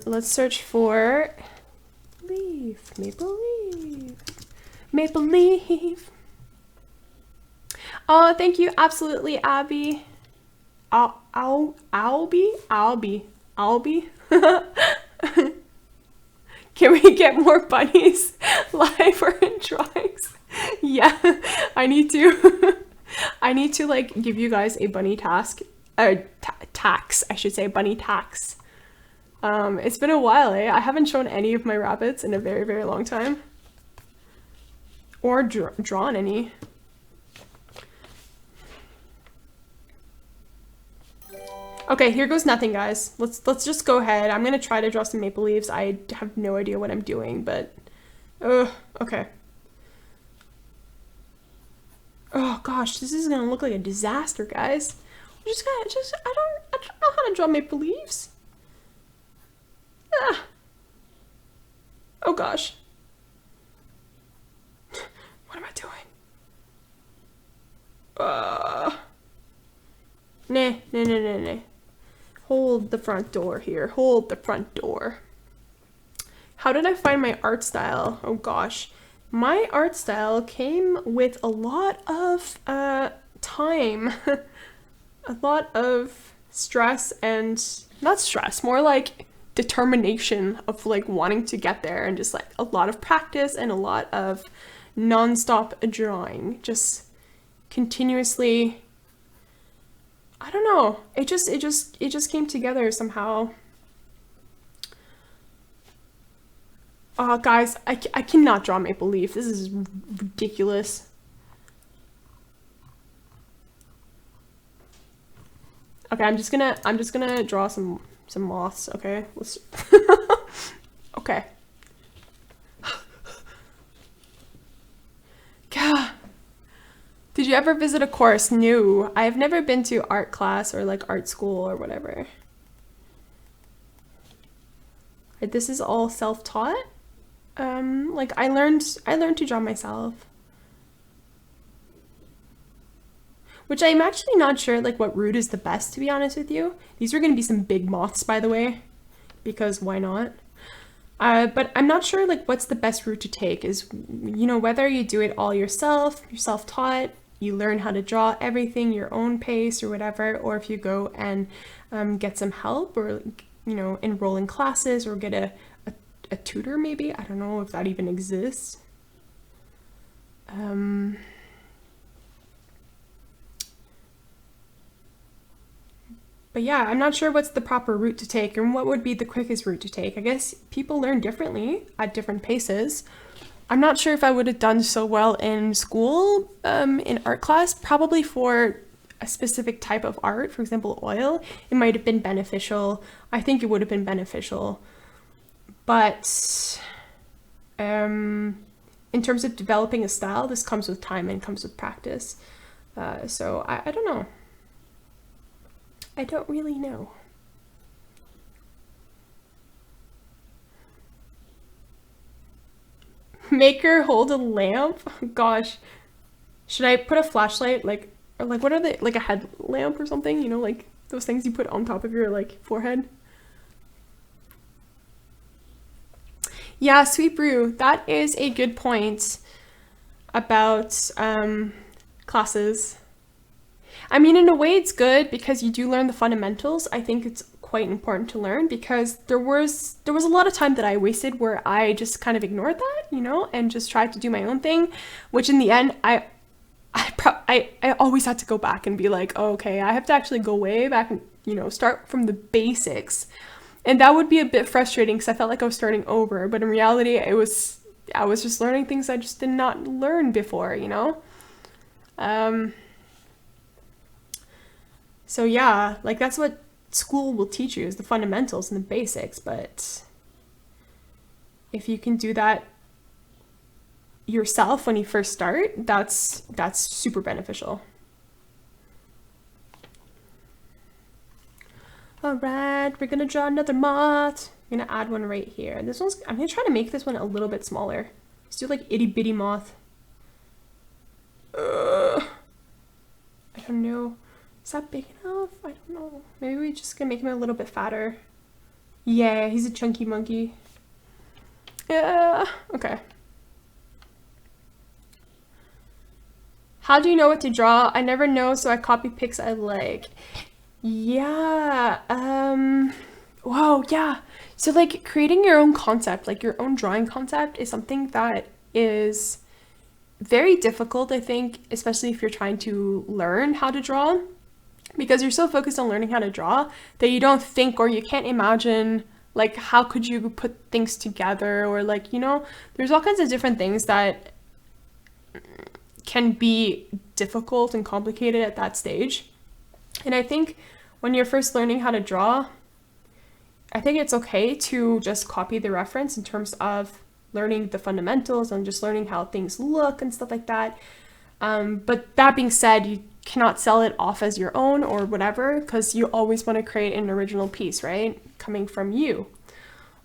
Speaker 1: Let's search for leaf, maple leaf, maple leaf. Oh, thank you, absolutely, Abby. Albie. Can we get more bunnies live or in drawings? Yeah, I need to like give you guys a bunny task, tax, I should say, bunny tax. It's been a while, eh? I haven't shown any of my rabbits in a very, very long time. Or drawn any. Okay, here goes nothing, guys. Let's just go ahead. I'm gonna try to draw some maple leaves. I have no idea what I'm doing, but okay. Oh gosh, this is gonna look like a disaster, guys. I don't know how to draw maple leaves. Ah. Oh gosh. What am I doing? Nah. Hold the front door here. Hold the front door. How did I find my art style? Oh gosh. My art style came with a lot of time, a lot of stress, and not stress, more like determination of like wanting to get there, and just like a lot of practice and a lot of non-stop drawing, just continuously. I don't know. It just came together somehow. Guys, I cannot draw Maple Leaf. This is ridiculous. Okay, I'm just gonna draw some moths. Okay, let's. Okay. God. Did you ever visit a course? No, I've never been to art class or like art school or whatever. This is all self-taught. Like I learned to draw myself. Which I'm actually not sure like what route is the best, to be honest with you. These are gonna be some big moths, by the way, because why not? But I'm not sure like what's the best route to take, is, you know, whether you do it all yourself, you're self-taught, you learn how to draw everything your own pace or whatever, or if you go and get some help, or, you know, enroll in classes or get a tutor maybe. I don't know if that even exists. But yeah, I'm not sure what's the proper route to take and what would be the quickest route to take. I guess people learn differently at different paces. I'm not sure if I would have done so well in school, in art class, probably for a specific type of art, for example, oil. It might have been beneficial. I think it would have been beneficial. But in terms of developing a style, this comes with time and comes with practice. So I don't know. I don't really know. Make her hold a lamp? Gosh. Should I put a flashlight, like, or like, what are they, like a headlamp or something? You know, like those things you put on top of your like forehead? Yeah, Sweet Brew, that is a good point about classes. I mean, in a way it's good because you do learn the fundamentals. I think it's quite important to learn, because there was a lot of time that I wasted where I just kind of ignored that, you know, and just tried to do my own thing, which in the end I always had to go back and be like, oh, okay, I have to actually go way back and, you know, start from the basics. And that would be a bit frustrating because I felt like I was starting over, but in reality I was just learning things I just did not learn before, you know? So yeah, like that's what school will teach you, is the fundamentals and the basics, but if you can do that yourself when you first start, that's super beneficial. All right, we're gonna draw another moth. I'm gonna add one right here. This one's, I'm gonna try to make this one a little bit smaller. Let's do like itty bitty moth. I don't know. Is that big enough? I don't know. Maybe we just gonna make him a little bit fatter. Yeah, he's a chunky monkey. Yeah, okay. How do you know what to draw? I never know, so I copy pics I like. Yeah, wow, yeah. So like creating your own concept, like your own drawing concept, is something that is very difficult, I think, especially if you're trying to learn how to draw, because you're so focused on learning how to draw that you don't think, or you can't imagine, like, how could you put things together, or like, you know, there's all kinds of different things that can be difficult and complicated at that stage. And I think when you're first learning how to draw, I think it's okay to just copy the reference in terms of learning the fundamentals and just learning how things look and stuff like that. But that being said, you cannot sell it off as your own or whatever, because you always want to create an original piece, right? Coming from you.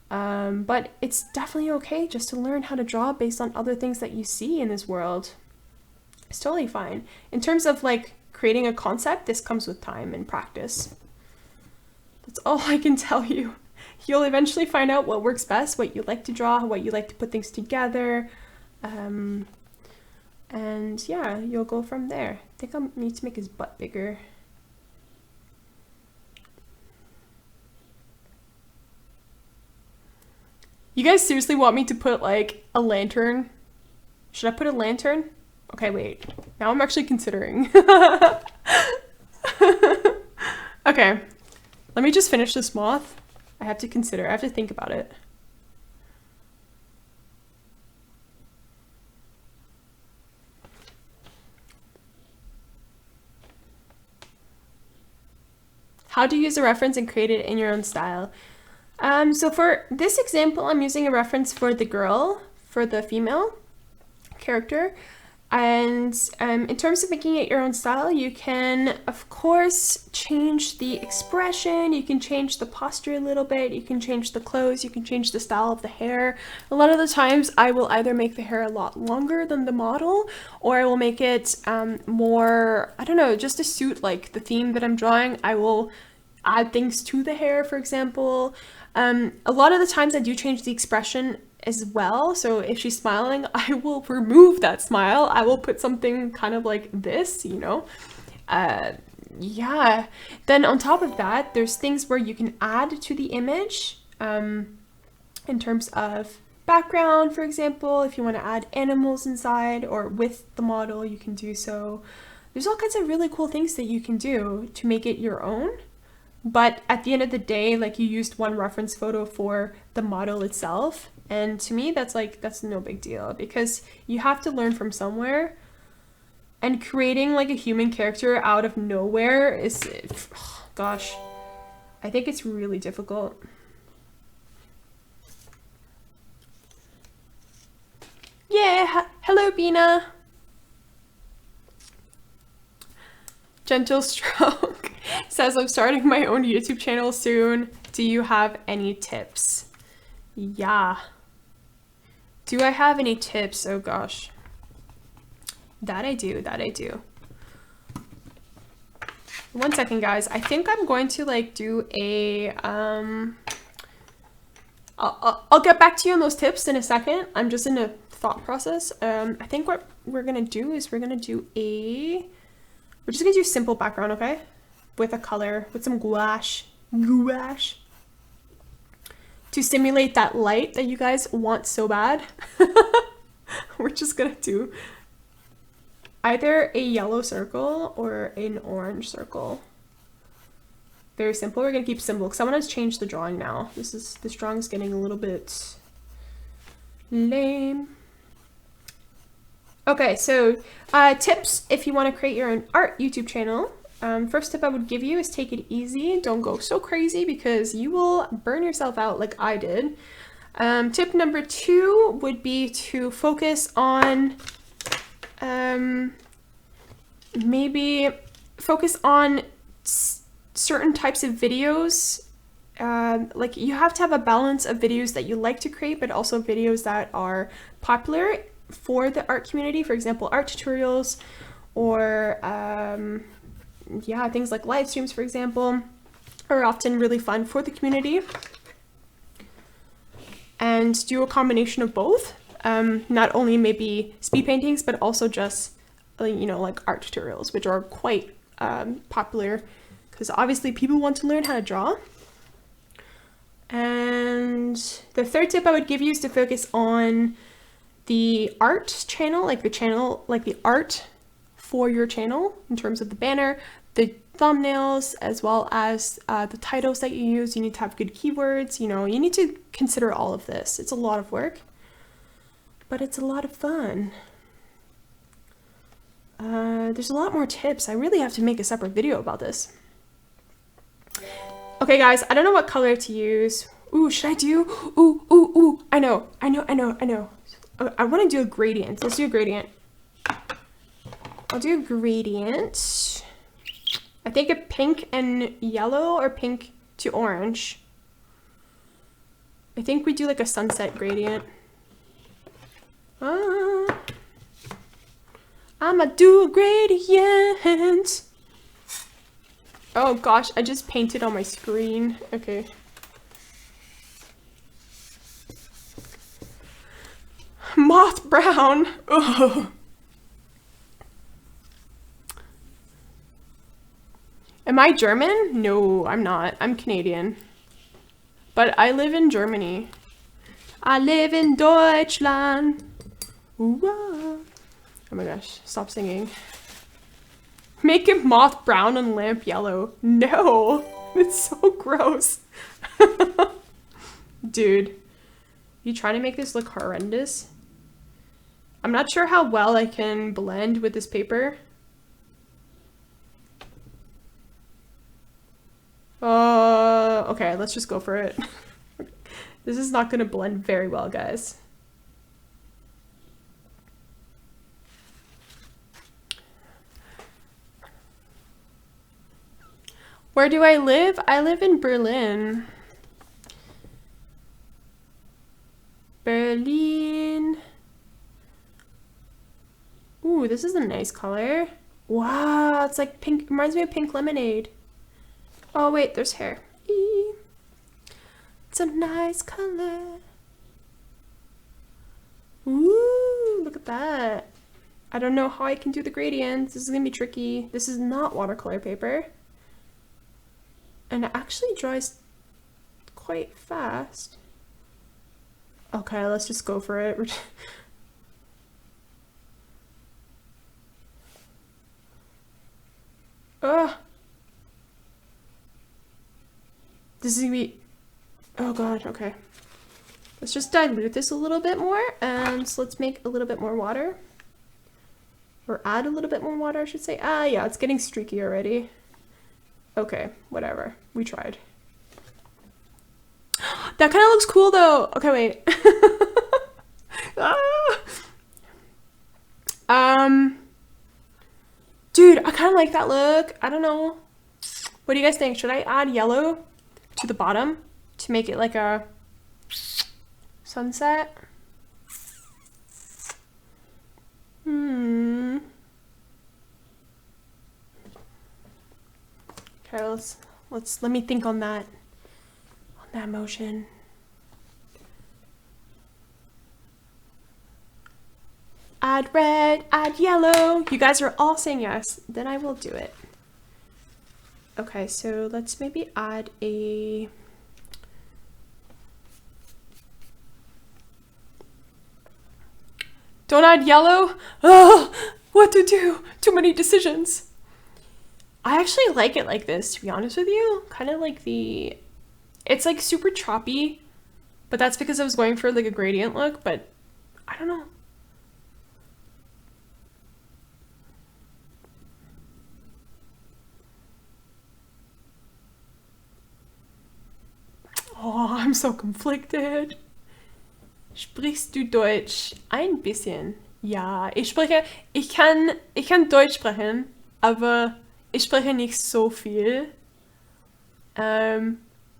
Speaker 1: But it's definitely okay just to learn how to draw based on other things that you see in this world. It's totally fine. In terms of like creating a concept, this comes with time and practice. That's all I can tell you. you'll eventually find out what works best, what you like to draw, what you like to put things together. And yeah, you'll go from there. I think I need to make his butt bigger. You guys seriously want me to put like a lantern? Should I put a lantern? Okay, wait. Now I'm actually considering. Okay, let me just finish this moth. I have to consider, I have to think about it. How to use a reference and create it in your own style. So for this example, I'm using a reference for the girl, for the female character. And in terms of making it your own style, you can, of course, change the expression, you can change the posture a little bit, you can change the clothes, you can change the style of the hair. A lot of the times I will either make the hair a lot longer than the model, or I will make it more, I don't know, just to suit like the theme that I'm drawing. I will add things to the hair, for example. A lot of the times I do change the expression as well. So if she's smiling, I will remove that smile. I will put something kind of like this, you know. Yeah. Then on top of that, there's things where you can add to the image in terms of background, for example. If you want to add animals inside or with the model, you can do so. There's all kinds of really cool things that you can do to make it your own. But at the end of the day, like, you used one reference photo for the model itself. And to me, that's no big deal, because you have to learn from somewhere. And creating like a human character out of nowhere is, oh, gosh, I think it's really difficult. Yeah, hello Bina. Gentle Stroke says, I'm starting my own YouTube channel soon. Do you have any tips? Yeah. Do I have any tips? Oh gosh. That I do. One second, guys. I think I'm going to like do a I'll get back to you on those tips in a second. I'm just in a thought process. I think what we're gonna do is we're just gonna do simple background, okay? With a color, with some gouache. To simulate that light that you guys want so bad. We're just gonna do either a yellow circle or an orange circle. Very simple. We're gonna keep simple because someone has changed the drawing now. This drawing is getting a little bit lame. Okay, so tips if you want to create your own art YouTube channel. First tip I would give you is take it easy. Don't go so crazy because you will burn yourself out like I did. Tip number 2 would be to focus on maybe focus on certain types of videos. Like, you have to have a balance of videos that you like to create, but also videos that are popular for the art community. For example, art tutorials, or yeah, things like live streams, for example, are often really fun for the community. And do a combination of both. Not only maybe speed paintings, but also just, you know, like art tutorials, which are quite popular because obviously people want to learn how to draw. And the third tip I would give you is to focus on the art channel, like the art for your channel in terms of the banner, the thumbnails, as well as the titles that you use. You need to have good keywords, you know, you need to consider all of this. It's a lot of work, but it's a lot of fun. There's a lot more tips. I really have to make a separate video about this. Okay guys, I don't know what color to use. Ooh, should I do? Ooh, I know. I want to do a gradient. Let's do a gradient. I'll do a gradient. I think a pink and yellow, or pink to orange. I think we do like a sunset gradient. I'ma do a gradient. Oh gosh, I just painted on my screen. Okay. moth brown. Ugh. Am I German? No, I'm not. I'm Canadian. But I live in Germany. I live in Deutschland. Whoa. Oh my gosh, stop singing. Make it moth brown and lamp yellow. No, it's so gross. Dude, you trying to make this look horrendous? I'm not sure how well I can blend with this paper. Okay, let's just go for it. This is not gonna blend very well, guys. Where do I live? I live in Berlin. Berlin. Ooh, this is a nice color. Wow, it's like pink. Reminds me of pink lemonade. Oh wait, there's hair. Eee. It's a nice color. Ooh, look at that. I don't know how I can do the gradients. This is gonna be tricky. This is not watercolor paper. And it actually dries quite fast. Okay, let's just go for it. Ugh. This is gonna be... Oh god, okay. Let's just dilute this a little bit more, and so let's make a little bit more water. Or add a little bit more water, I should say. Ah, yeah, it's getting streaky already. Okay, whatever. We tried. That kind of looks cool though. Okay, wait. Dude, I kind of like that look. I don't know. What do you guys think? Should I add yellow to the bottom to make it like a sunset? Okay, let me think on that motion. Add red, add yellow. You guys are all saying yes. Then I will do it. Okay, so let's maybe add a... Don't add yellow? Oh, what to do? Too many decisions. I actually like it like this, to be honest with you. Kind of like the... It's like super choppy, but that's because I was going for like a gradient look, but I don't know. Oh, I'm so conflicted. Sprichst du Deutsch? Ein bisschen. Ja, ich kann Deutsch sprechen, aber ich spreche nicht so viel.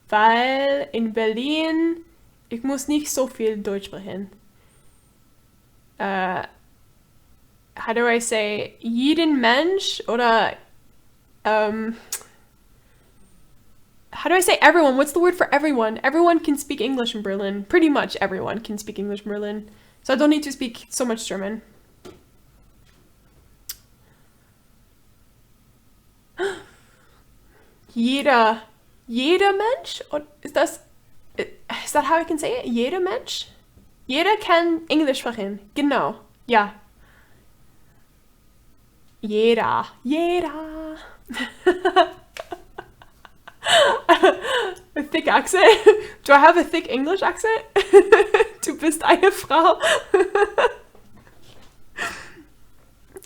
Speaker 1: Weil in Berlin, ich muss nicht so viel Deutsch sprechen. How do I say? Jeden Mensch oder how do I say everyone? What's the word for everyone? Everyone can speak English in Berlin. Pretty much everyone can speak English in Berlin. So I don't need to speak so much German. Jeder Mensch? Is that how I can say it? Jeder Mensch? Jeder kann Englisch sprechen. Genau. Ja. Jeder. A thick accent? Do I have a thick English accent? Du bist eine Frau.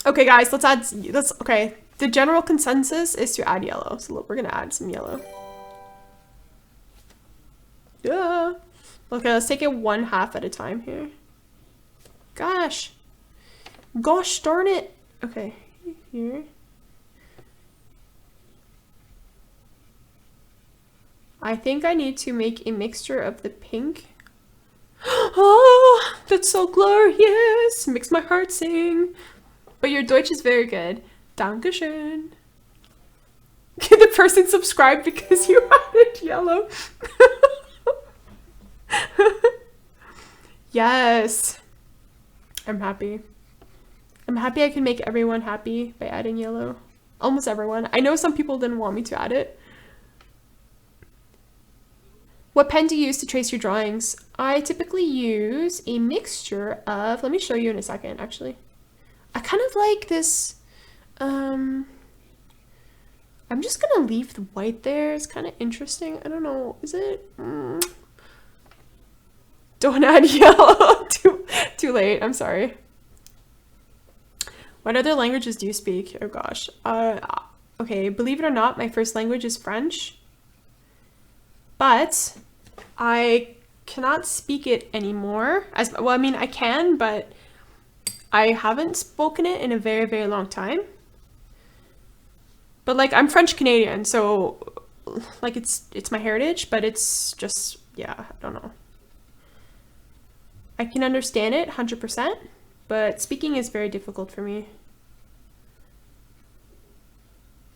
Speaker 1: Okay, guys, okay. The general consensus is to add yellow, so we're gonna add some yellow. Yeah. Okay, let's take it 1/2 at a time here. Gosh darn it. Okay, here. I think I need to make a mixture of the pink. Oh, that's so glorious. Makes my heart sing. But your Deutsch is very good. Dankeschön. The person subscribed because you added yellow. Yes. I'm happy. I'm happy I can make everyone happy by adding yellow. Almost everyone. I know some people didn't want me to add it. What pen do you use to trace your drawings? I typically use a mixture of, let me show you in a second actually. I kind of like this, I'm just gonna leave the white there. It's kind of interesting. I don't know, is it? Don't add yellow. Too late, I'm sorry. What other languages do you speak? Oh gosh. Okay, believe it or not, my first language is French. But I cannot speak it anymore. Well, I mean, I can, but I haven't spoken it in a very, very long time. But like, I'm French Canadian, so like it's my heritage, but it's just, yeah, I don't know. I can understand it 100%, but speaking is very difficult for me.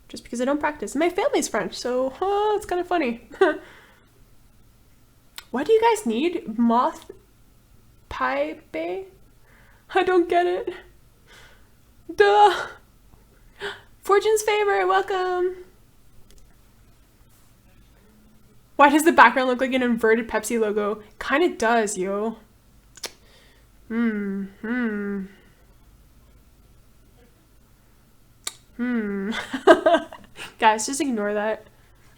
Speaker 1: Just because I don't practice. My family's French, so it's kind of funny. What do you guys need? Moth pipe? I don't get it. Duh. Fortune's Faber, welcome. Why does the background look like an inverted Pepsi logo? Kind of does, yo. Guys, just ignore that.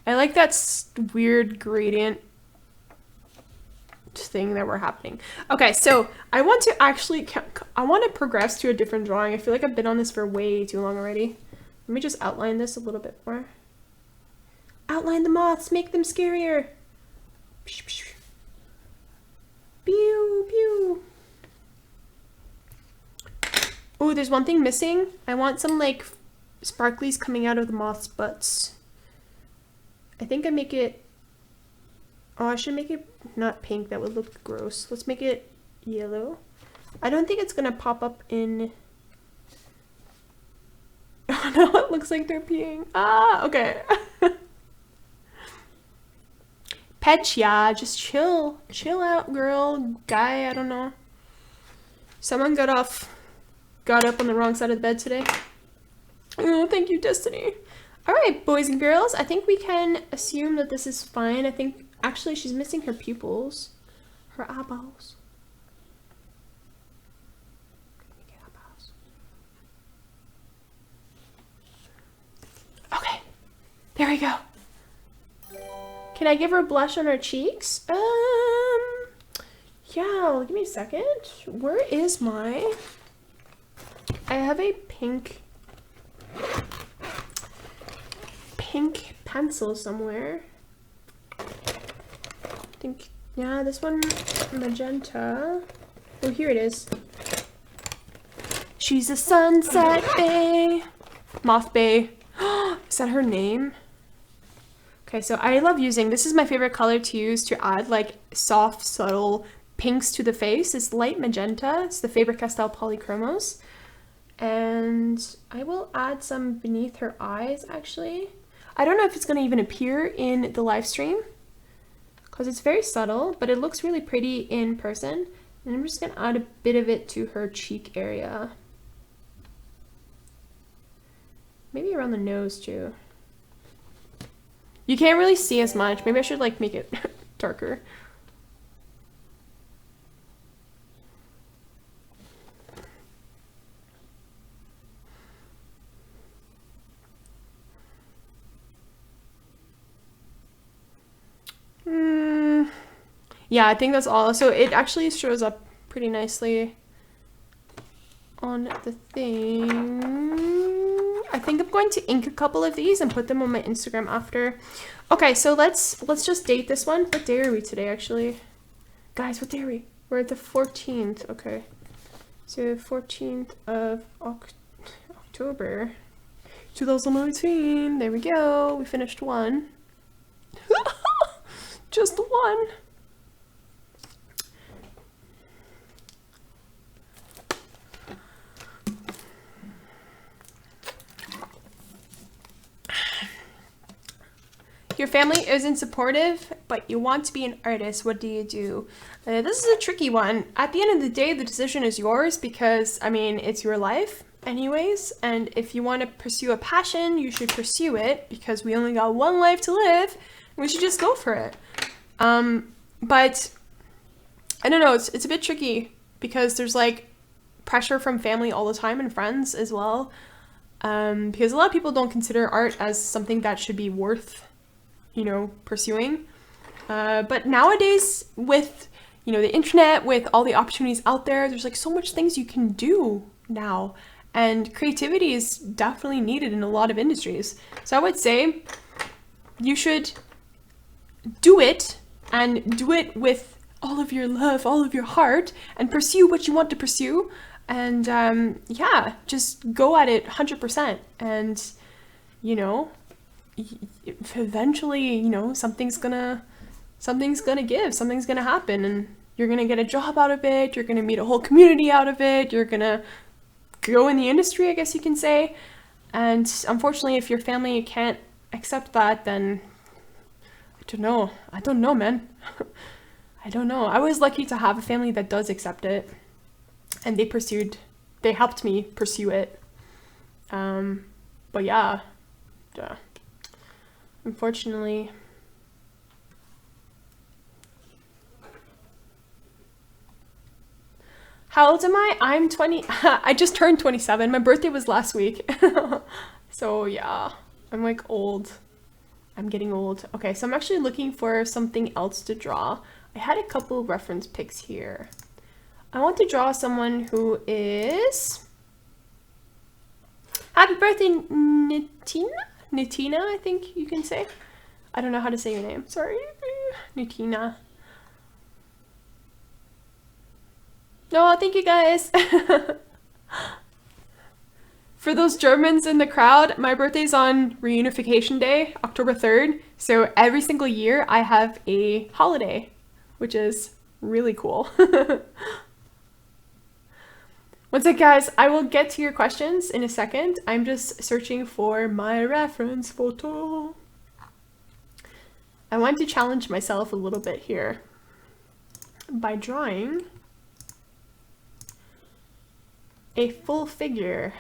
Speaker 1: I like that weird gradient thing that we're happening. Okay, so I want to actually, I want to progress to a different drawing. I feel like I've been on this for way too long already. Let me just outline this a little bit more. Outline the moths, make them scarier. Pew, pew. Oh, there's one thing missing. I want some like sparklies coming out of the moths' butts. I think I make it, oh, I should make it not pink. That would look gross. Let's make it yellow. I don't think it's gonna pop up in, oh no, it looks like they're peeing. Ah, okay. Petch, yeah, just chill out, girl, guy, I don't know. Someone got up on the wrong side of the bed today. Oh, thank you, Destiny. All right, boys and girls, I think we can assume that this is fine. I think, actually, she's missing her pupils, her eyeballs. Okay, there we go. Can I give her a blush on her cheeks? Yeah, give me a second. Where is my, I have a pink pencil somewhere. I think, yeah, this one, magenta. Oh, here it is. She's a sunset bae. Moth bae. Is that her name? Okay, so I love using, this is my favorite color to use to add like soft, subtle pinks to the face. It's light magenta. It's the Faber Castell Polychromos. And I will add some beneath her eyes, actually. I don't know if it's going to even appear in the live stream because it's very subtle, but it looks really pretty in person. And I'm just going to add a bit of it to her cheek area. Maybe around the nose too. You can't really see as much. Maybe I should like make it darker. Yeah, I think that's all. So it actually shows up pretty nicely on the thing. I think I'm going to ink a couple of these and put them on my Instagram after. Okay, so let's just date this one. What day are we today, actually? Guys, what day are we? We're at the 14th. Okay. So 14th of October 2019. There we go. We finished one. Just one. Your family isn't supportive? but you want to be an artist. What do you do? This is a tricky one. At the end of the day, the decision is yours because, I mean, it's your life anyways. And if you want to pursue a passion, you should pursue it because we only got one life to live. We should just go for it. But I don't know, it's a bit tricky because there's like pressure from family all the time and friends as well. Because a lot of people don't consider art as something that should be worth, you know, pursuing. But nowadays with, you know, the internet, with all the opportunities out there, there's like so much things you can do now. And creativity is definitely needed in a lot of industries. So I would say you should do it and do it with all of your love, all of your heart, and pursue what you want to pursue. And yeah, just go at it 100%. And, you know, eventually, you know, something's gonna give, something's gonna happen, and you're gonna get a job out of it, you're gonna meet a whole community out of it, you're gonna go in the industry, I guess you can say. And unfortunately, if your family can't accept that, then I don't know, man. I don't know. I was lucky to have a family that does accept it, and they helped me pursue it. But yeah, unfortunately. How old am I? I'm 20. I just turned 27. My birthday was last week. So yeah, I'm like old. I'm getting old. Okay, so I'm actually looking for something else to draw. I had a couple reference pics here. I want to draw someone who is... Happy birthday, Nitina? Nitina, I think you can say. I don't know how to say your name. Sorry. Nitina. No, thank you guys. For those Germans in the crowd, my birthday's on Reunification Day, October 3rd. So every single year I have a holiday, which is really cool. One sec, guys. I will get to your questions in a second. I'm just searching for my reference photo. I want to challenge myself a little bit here by drawing a full figure.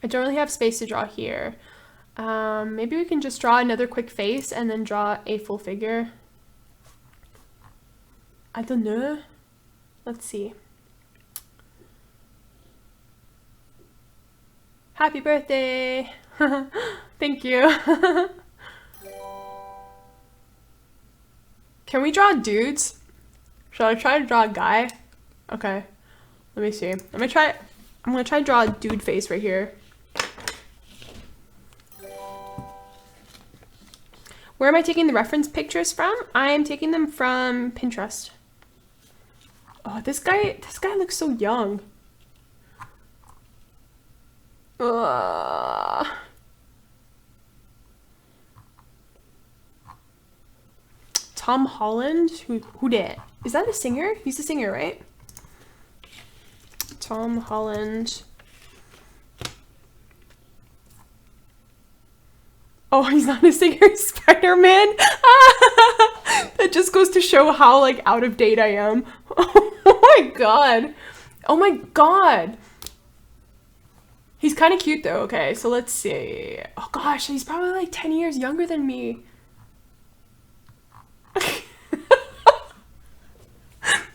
Speaker 1: I don't really have space to draw here. Maybe we can just draw another quick face and then draw a full figure. I don't know. Let's see. Happy birthday! Thank you. Can we draw dudes? Should I try to draw a guy? Okay. Let me see. I'm gonna try to draw a dude face right here. Where am I taking the reference pictures from? I am taking them from Pinterest. Oh, this guy looks so young. Tom Holland? Who did? Is that a singer? He's a singer, right? Tom Holland. Oh, he's not a singer. Spider-Man. That just goes to show how like out of date I am. Oh my god. Oh my god. He's kind of cute though. Okay, so let's see. Oh gosh, he's probably like 10 years younger than me.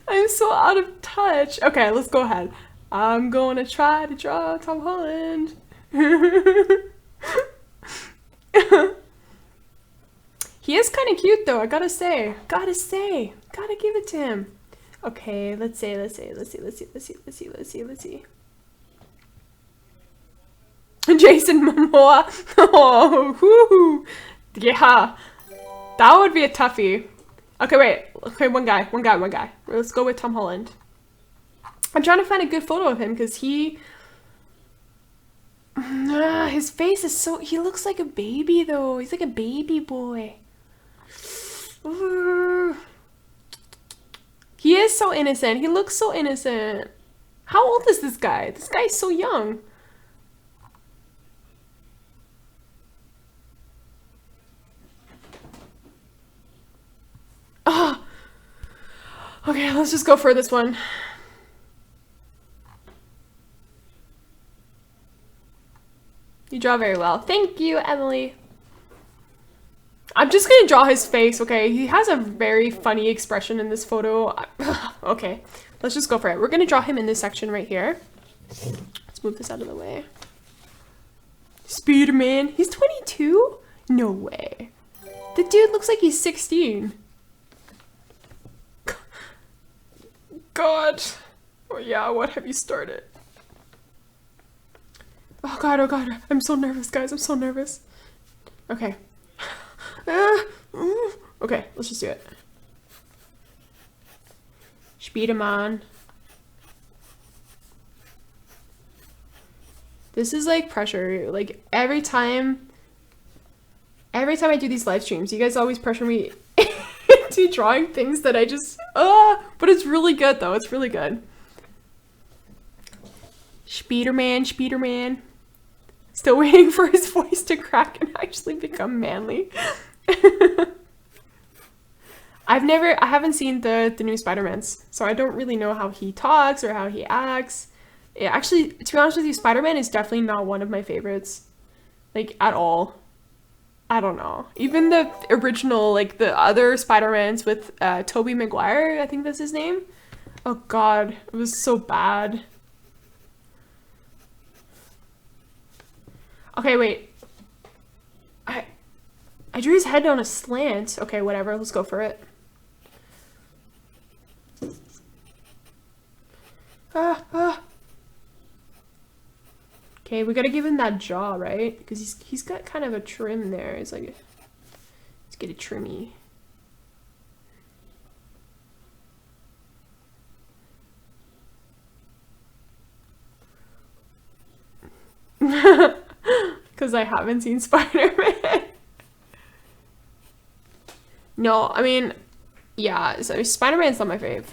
Speaker 1: I'm so out of touch. Okay, let's go ahead. I'm going to try to draw Tom Holland. He is kind of cute though, I gotta say. Gotta give it to him. Okay, let's see. Jason Momoa. Oh, whoo. Yeah. That would be a toughie. Okay, wait. Okay, one guy. Let's go with Tom Holland. I'm trying to find a good photo of him because his face is so... He looks like a baby though. He's like a baby boy. Ooh. He is so innocent. He looks so innocent. How old is this guy? This guy's so young. Oh, okay, let's just go for this one. You draw very well. Thank you, Emily. I'm just gonna draw his face, okay? He has a very funny expression in this photo. Okay, let's just go for it. We're gonna draw him in this section right here. Let's move this out of the way. Spider-Man. He's 22? No way. The dude looks like he's 16. God. Oh yeah, what have you started? Oh god, oh god. I'm so nervous, guys. I'm so nervous. Okay. Okay, let's just do it. Spider-Man. This is like pressure. Like every time I do these live streams, you guys always pressure me into drawing things that I just but it's really good though. It's really good. Spider-Man, Spider-Man. Still waiting for his voice to crack and actually become manly. I haven't seen the new Spider-Mans, so I don't really know how he talks or how he acts. Yeah, actually, to be honest with you, Spider-Man is definitely not one of my favorites. Like, at all. I don't know. Even the original, like, the other Spider-Mans with Tobey Maguire, I think that's his name. Oh god, it was so bad. Okay, wait. I drew his head on a slant. Okay, whatever. Let's go for it. Okay, we gotta give him that jaw, right? Because he's got kind of a trim there. It's like, let's get a trimmy. Because I haven't seen Spider-Man. No, I mean, yeah, so Spider-Man's not my fave.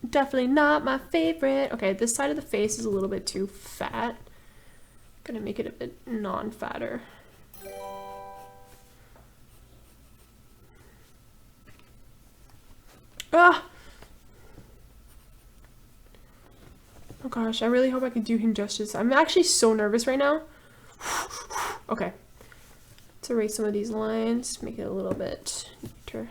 Speaker 1: Definitely not my favorite. Okay, this side of the face is a little bit too fat. Gonna make it a bit non-fatter. Ah! Oh gosh, I really hope I can do him justice. I'm actually so nervous right now. Okay. Let's erase some of these lines, make it a little bit neater.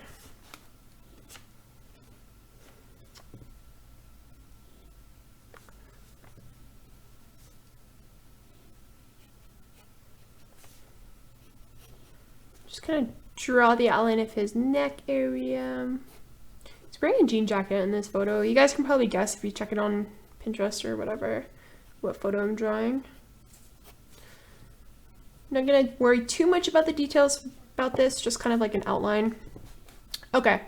Speaker 1: Just kind of draw the outline of his neck area. He's wearing a jean jacket in this photo. You guys can probably guess if you check it on Pinterest or whatever, what photo I'm drawing. I'm not gonna worry too much about the details about this, just kind of like an outline. Okay.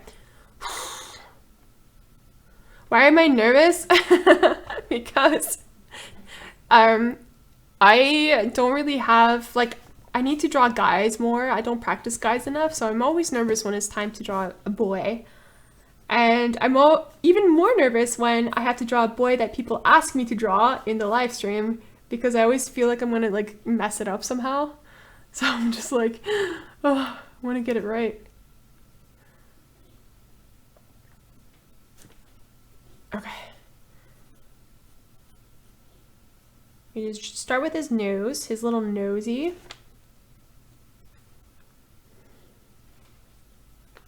Speaker 1: Why am I nervous? Because I don't really have, like, I need to draw guys more. I don't practice guys enough, so I'm always nervous when it's time to draw a boy. And I'm even more nervous when I have to draw a boy that people ask me to draw in the live stream, because I always feel like I'm gonna like mess it up somehow. So I'm just like, oh, I want to get it right. Okay. You just start with his nose, his little nosy.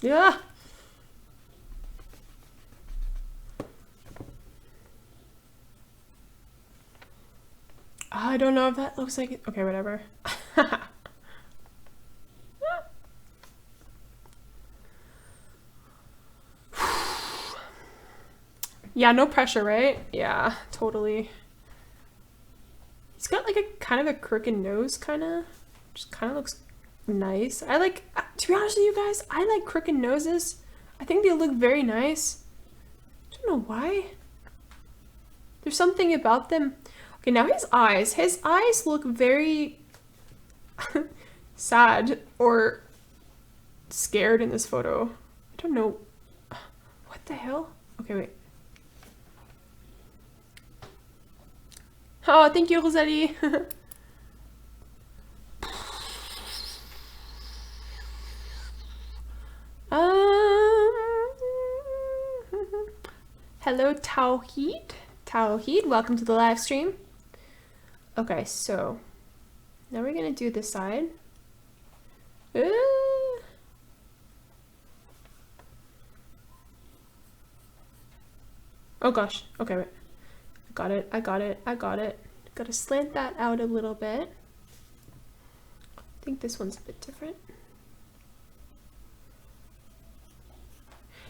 Speaker 1: Yeah. I don't know if that looks like it. Okay, whatever. Yeah, no pressure, right? Yeah, totally. He's got like a kind of a crooked nose, kind of. Just kind of looks nice. I like, to be honest with you guys, I like crooked noses. I think they look very nice. I don't know why. There's something about them. Okay, now his eyes. His eyes look very sad or scared in this photo. I don't know. What the hell? Okay, wait. Oh, thank you, Rosetti. Hello, Tawheed. Tawheed, welcome to the live stream. Okay, so now we're gonna do this side. Oh gosh. Okay, wait. I got it. I got it. I got it. Gotta slant that out a little bit. I think this one's a bit different.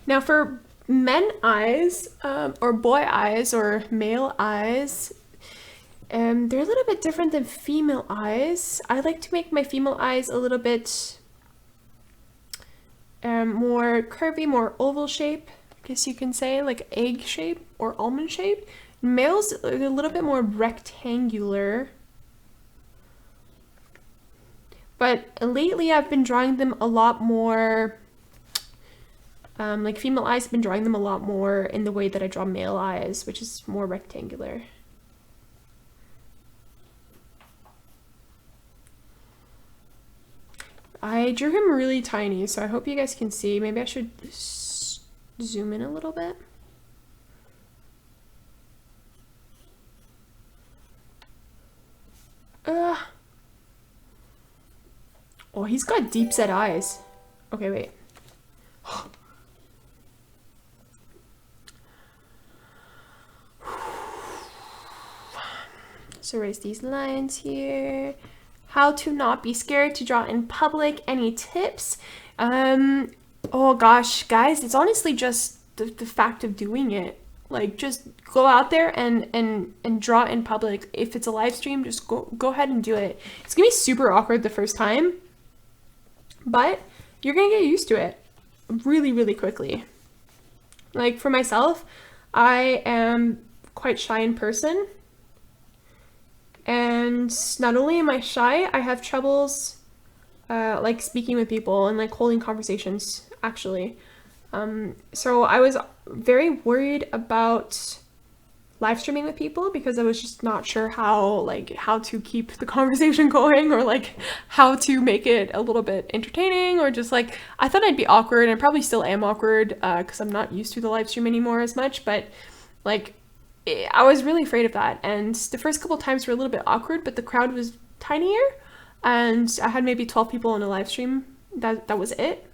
Speaker 1: Now for men eyes, or boy eyes, or male eyes, they're a little bit different than female eyes. I like to make my female eyes a little bit more curvy, more oval shape, I guess you can say, like egg shape or almond shape. Males are a little bit more rectangular. But lately I've been drawing them a lot more, like female eyes, I've been drawing them a lot more in the way that I draw male eyes, which is more rectangular. I drew him really tiny, so I hope you guys can see. Maybe I should zoom in a little bit. Oh, he's got deep set eyes. Okay, wait. So erase these lines here. How to not be scared to draw in public. Any tips? Oh gosh, guys, it's honestly just the fact of doing it. Like, just go out there and draw in public. If it's a live stream, just go ahead and do it. It's gonna be super awkward the first time, but you're gonna get used to it really, really quickly. Like for myself, I am quite shy in person. And not only am I shy, I have troubles like speaking with people and like holding conversations, actually. So I was very worried about live streaming with people because I was just not sure how to keep the conversation going, or like how to make it a little bit entertaining, or just like I thought I'd be awkward, and probably still am awkward because I'm not used to the live stream anymore as much, but like I was really afraid of that, and the first couple times were a little bit awkward, but the crowd was tinier, and I had maybe 12 people in a live stream. That was it.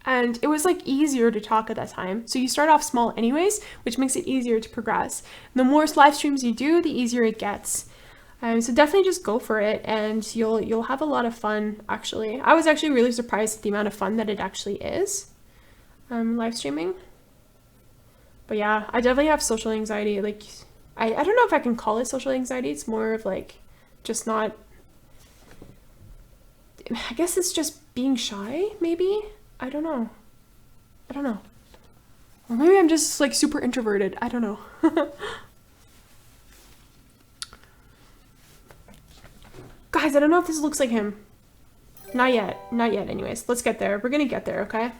Speaker 1: And it was like easier to talk at that time. So you start off small anyways, which makes it easier to progress. The more live streams you do, the easier it gets. So definitely just go for it, and you'll have a lot of fun, actually. I was actually really surprised at the amount of fun that it actually is, live streaming. But yeah, I definitely have social anxiety. Like, I don't know if I can call it social anxiety. It's more of like, just not, I guess it's just being shy, maybe? I don't know. Or maybe I'm just like super introverted. I don't know. Guys, I don't know if this looks like him. Not yet anyways. Let's get there. We're gonna get there, okay?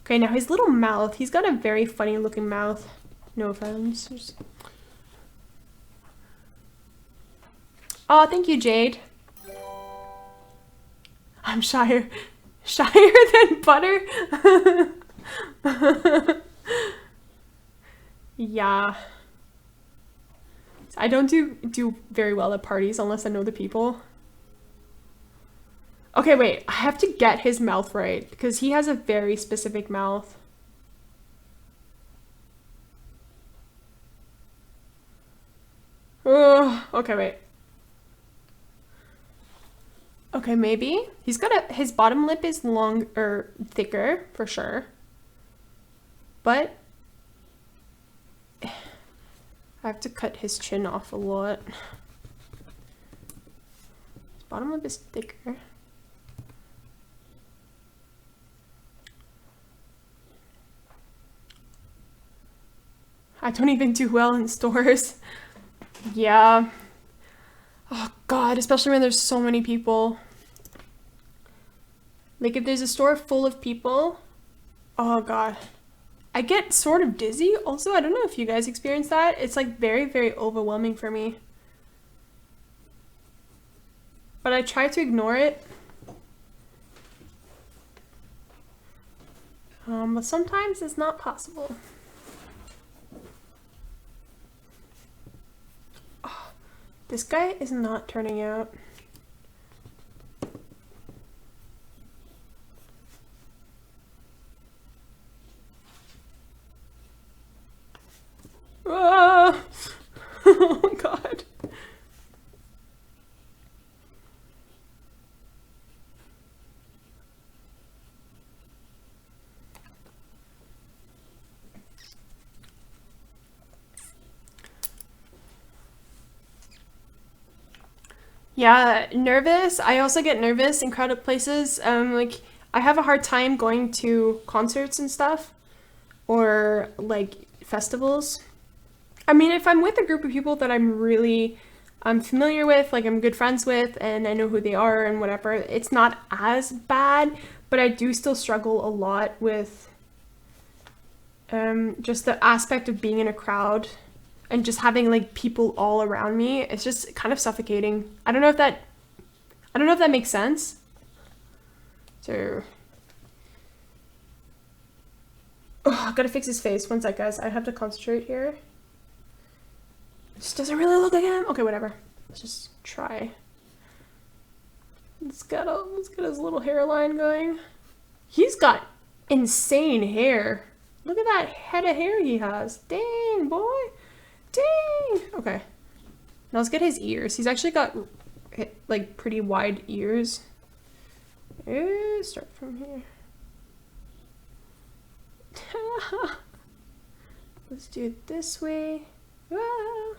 Speaker 1: Okay, now his little mouth. He's got a very funny looking mouth. No offense. Oh, thank you, Jade. I'm shyer than butter. Yeah. I don't do very well at parties unless I know the people. Okay, wait. I have to get his mouth right because he has a very specific mouth. Okay, wait. Okay, maybe. He's got his bottom lip is thicker, for sure. But I have to cut his chin off a lot. His bottom lip is thicker. I don't even do well in stores. Yeah. Oh god, especially when there's so many people. Like if there's a store full of people, oh god. I get sort of dizzy. Also, I don't know if you guys experience that. It's like very, very overwhelming for me. But I try to ignore it. But sometimes it's not possible. This guy is not turning out. Ah! Oh god. Yeah, nervous. I also get nervous in crowded places. Like I have a hard time going to concerts and stuff, or like festivals. I mean, if I'm with a group of people that I'm familiar with, like I'm good friends with, and I know who they are and whatever, it's not as bad. But I do still struggle a lot with just the aspect of being in a crowd and just having like people all around me. It's just kind of suffocating. I don't know if that makes sense. So, oh, I gotta fix his face. One sec, guys. I have to concentrate here. This doesn't really look like him. Okay, whatever. Let's just try. Let's get his little hairline going. He's got insane hair. Look at that head of hair he has. Dang, boy. Dang. Okay. Now let's get his ears. He's actually got like pretty wide ears. Start from here. Let's do it this way. Ah.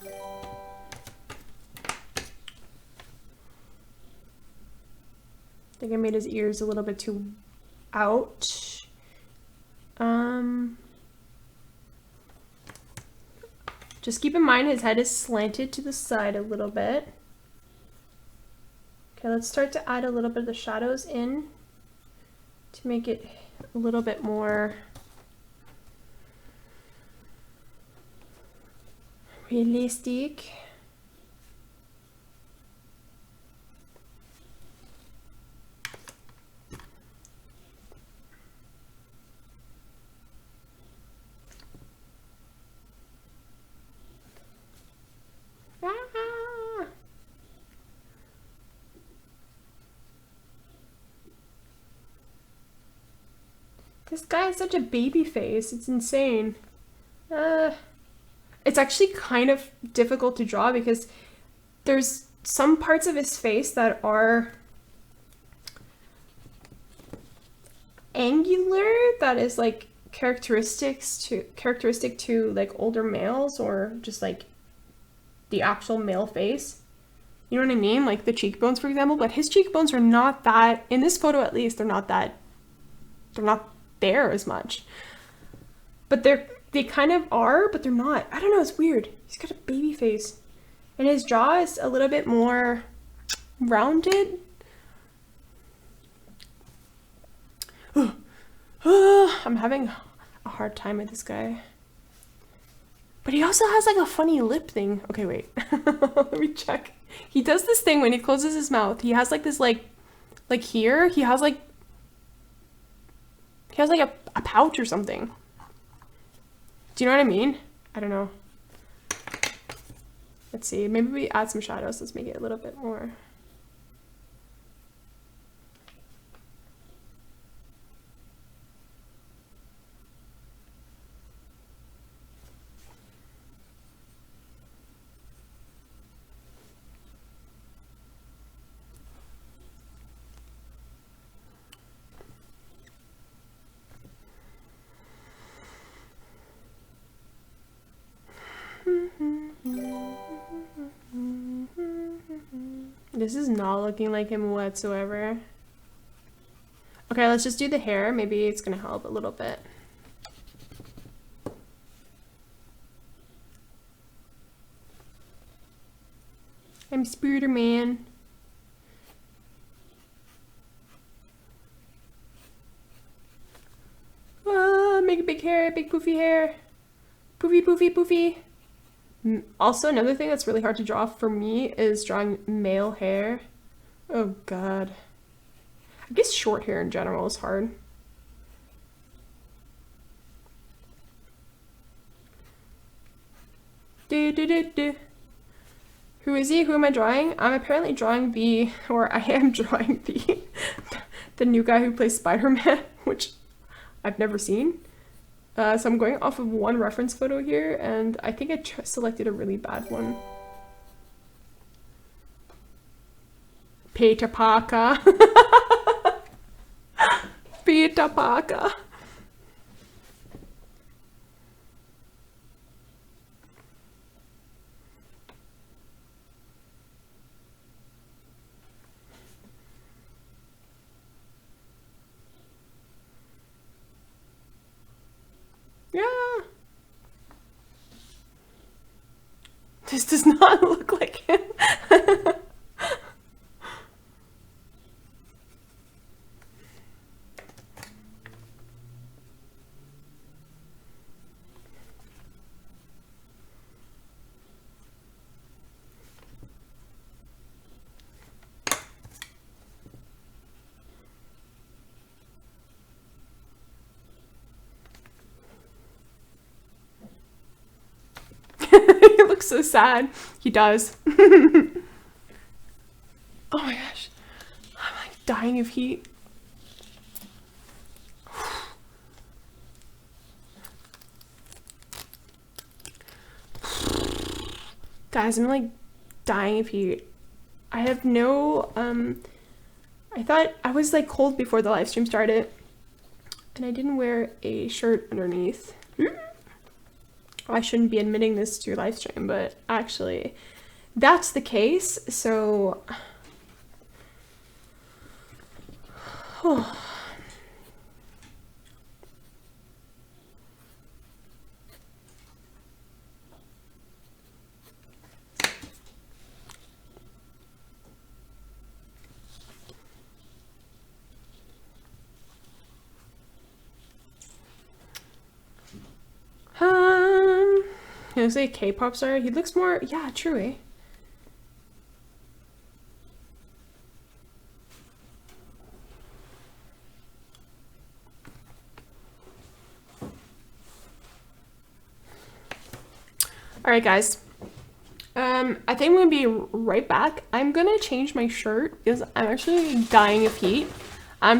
Speaker 1: I think I made his ears a little bit too out. Just keep in mind his head is slanted to the side a little bit. Okay, let's start to add a little bit of the shadows in to make it a little bit more realistic. This guy has such a baby face. It's insane. It's actually kind of difficult to draw because there's some parts of his face that are angular, that is like characteristic to like older males, or just like the actual male face. You know what I mean? Like the cheekbones, for example. But his cheekbones are not that, in this photo at least, they're not there as much. But they kind of are, but they're not. I don't know, it's weird. He's got a baby face. And his jaw is a little bit more rounded. I'm having a hard time with this guy. But he also has like a funny lip thing. Okay, wait. Let me check. He does this thing when he closes his mouth. He has like this like here, he has like a pouch or something. Do you know what I mean? I don't know. Let's see. Maybe we add some shadows. Let's make it a little bit more. This is not looking like him whatsoever. Okay, let's just do the hair. Maybe it's gonna help a little bit. I'm Spider-Man. Ah, make a big hair, big poofy hair. Poofy, poofy, poofy. Also, another thing that's really hard to draw for me is drawing male hair. Oh god. I guess short hair in general is hard. Do, do, do, do. Who is he? Who am I drawing? I'm apparently drawing the, or I am drawing the new guy who plays Spider-Man, which I've never seen. So I'm going off of one reference photo here, and I think I selected a really bad one. Peter Parker. Peter Parker. Yeah. This does not look like him. He looks so sad. He does. Oh my gosh. I'm like dying of heat. Guys, I'm like dying of heat. I have no, I thought I was like cold before the live stream started, and I didn't wear a shirt underneath. I shouldn't be admitting this to your live stream, but actually that's the case. So he looks like a K-pop star. He looks more, yeah, true. Alright guys, I think I'm gonna be right back. I'm gonna change my shirt because I'm actually dying of heat.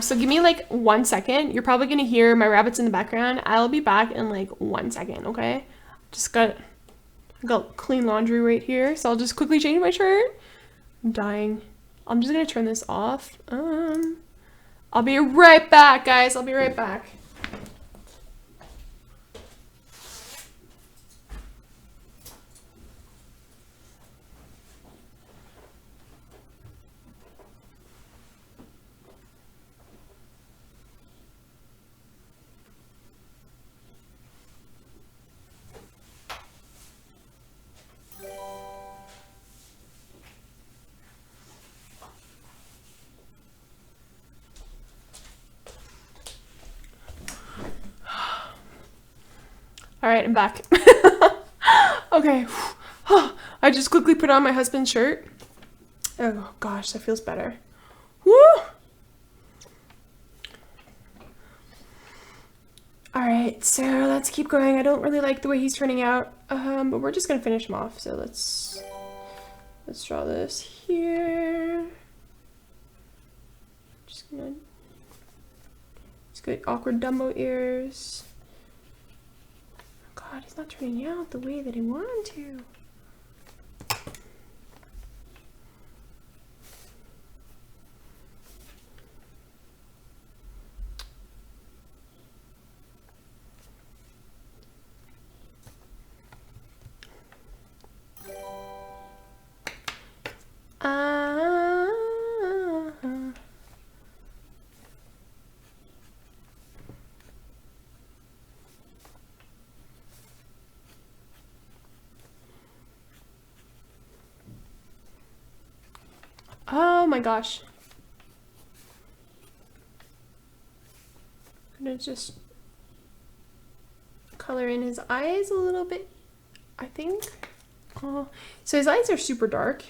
Speaker 1: So give me like 1 second. You're probably gonna hear my rabbits in the background. I'll be back in like 1 second, okay? Just got clean laundry right here, so I'll just quickly change my shirt. I'm dying. I'm just gonna turn this off. I'll be right back, guys. I'll be right back. Alright, I'm back. Okay. I just quickly put on my husband's shirt. Oh gosh, that feels better. Woo! Alright, so let's keep going. I don't really like the way he's turning out, but we're just gonna finish him off. So let's draw this here. Just get awkward Dumbo ears. God, he's not turning out the way that I want him to. Oh my gosh. I'm gonna just color in his eyes a little bit, I think. Oh, so his eyes are super dark.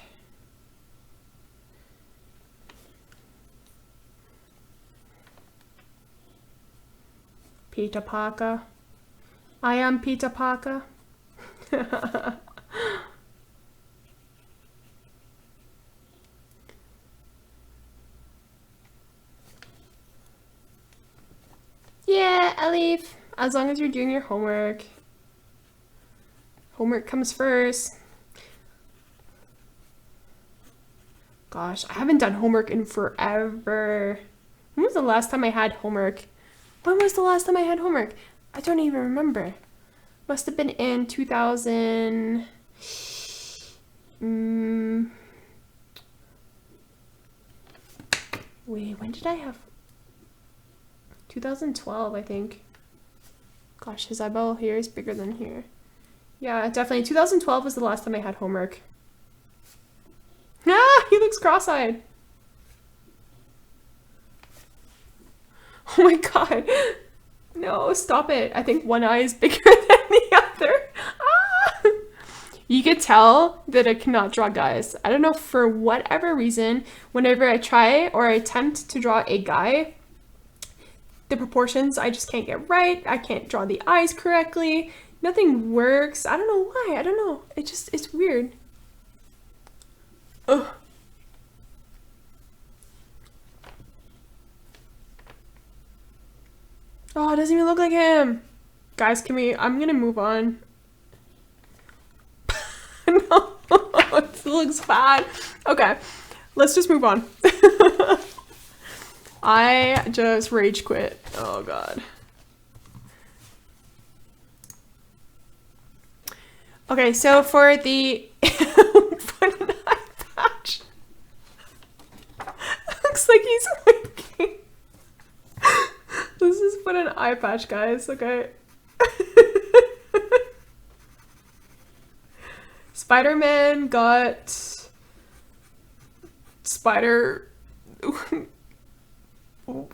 Speaker 1: Peter Parker. I am Peter Parker. Yeah, Elif, as long as you're doing your homework. Homework comes first. Gosh, I haven't done homework in forever. When was the last time I had homework? When was the last time I had homework? I don't even remember. Must have been in 2000. Wait, when did I have? 2012, I think. Gosh, his eyeball here is bigger than here. Yeah, definitely. 2012 was the last time I had homework. Ah, he looks cross-eyed. Oh my god. No, stop it. I think one eye is bigger than the other. Ah! You could tell that I cannot draw guys. I don't know, for whatever reason, whenever I try or I attempt to draw a guy, the proportions I just can't get right. I can't draw the eyes correctly. Nothing works. I don't know why. I don't know. It's weird. Ugh. Oh, it doesn't even look like him. Guys, I'm gonna move on. No, it looks bad. Okay, let's just move on. I just rage quit. Oh god. Okay, so for the put an eye patch. Looks like he's winking. Let's just put an eye patch, guys, okay? Spider-Man got spider.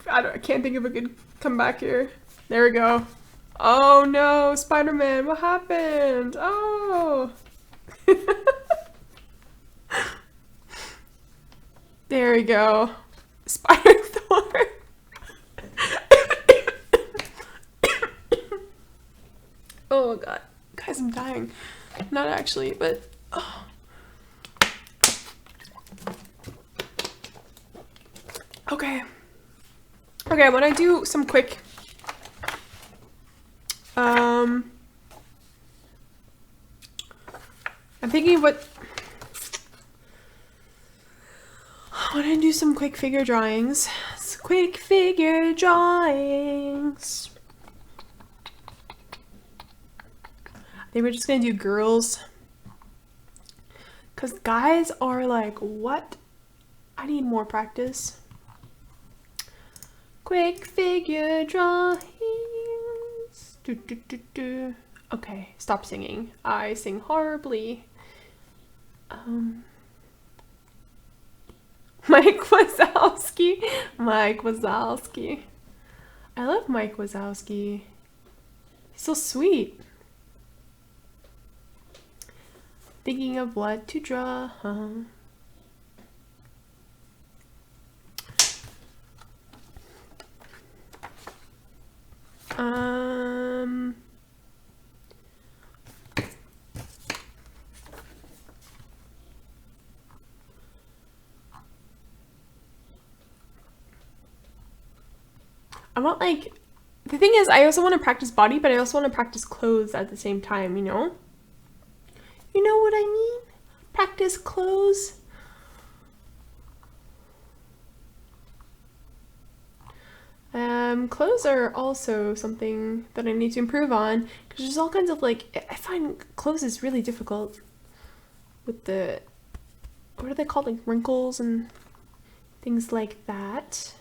Speaker 1: I can't think of a good comeback here. There we go. Oh no, Spider-Man, what happened? Oh. There we go. Spider-Thor. Oh god. Guys, I'm dying. Not actually, but oh. Okay. Okay, I want to do some quick I'm thinking what I want to do some quick figure drawings. Quick figure drawings. I think we're just gonna do girls, because guys are like, what? I need more practice. Quick figure drawings. Do, do, do, do. Okay, stop singing. I sing horribly. Mike Wazowski. Mike Wazowski. I love Mike Wazowski. He's so sweet. Thinking of what to draw. I want, like, the thing is, I also want to practice body, but I also want to practice clothes at the same time, you know? You know what I mean? Practice clothes. Clothes are also something that I need to improve on, because there's all kinds of, like, I find clothes is really difficult with the, what are they called, like wrinkles and things like that.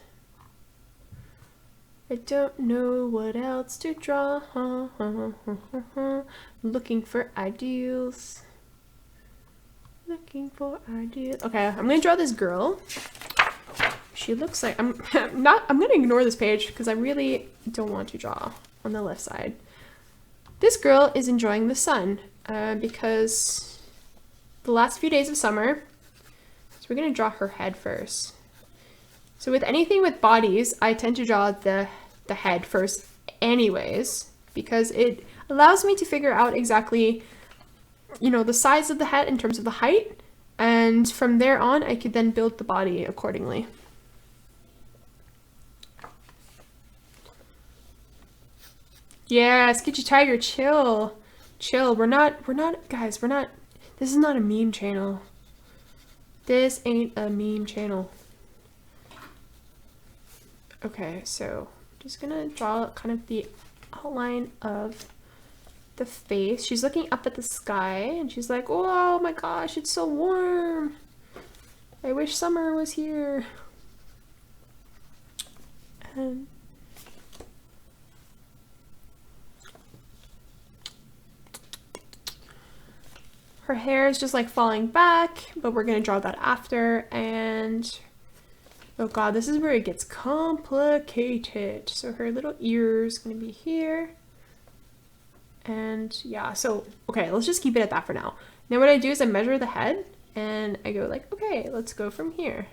Speaker 1: I don't know what else to draw. Looking for ideals. Looking for ideals. Okay, I'm gonna draw this girl. She looks like I'm gonna ignore this page because I really don't want to draw on the left side. This girl is enjoying the sun because the last few days of summer. So we're gonna draw her head first. So with anything with bodies, I tend to draw the head first anyways, because it allows me to figure out exactly, you know, the size of the head in terms of the height, and from there on I could then build the body accordingly. Yeah, Sketchy Tiger, chill. Chill. Guys, this is not a meme channel. This ain't a meme channel. Okay, so I'm just gonna draw kind of the outline of the face. She's looking up at the sky and she's like, oh my gosh, it's so warm. I wish summer was here. And her hair is just like falling back, but we're gonna draw that after. And oh god, this is where it gets complicated. So her little ear is gonna be here. And yeah, so okay, let's just keep it at that for now. Now what I do is I measure the head and I go like, okay, let's go from here.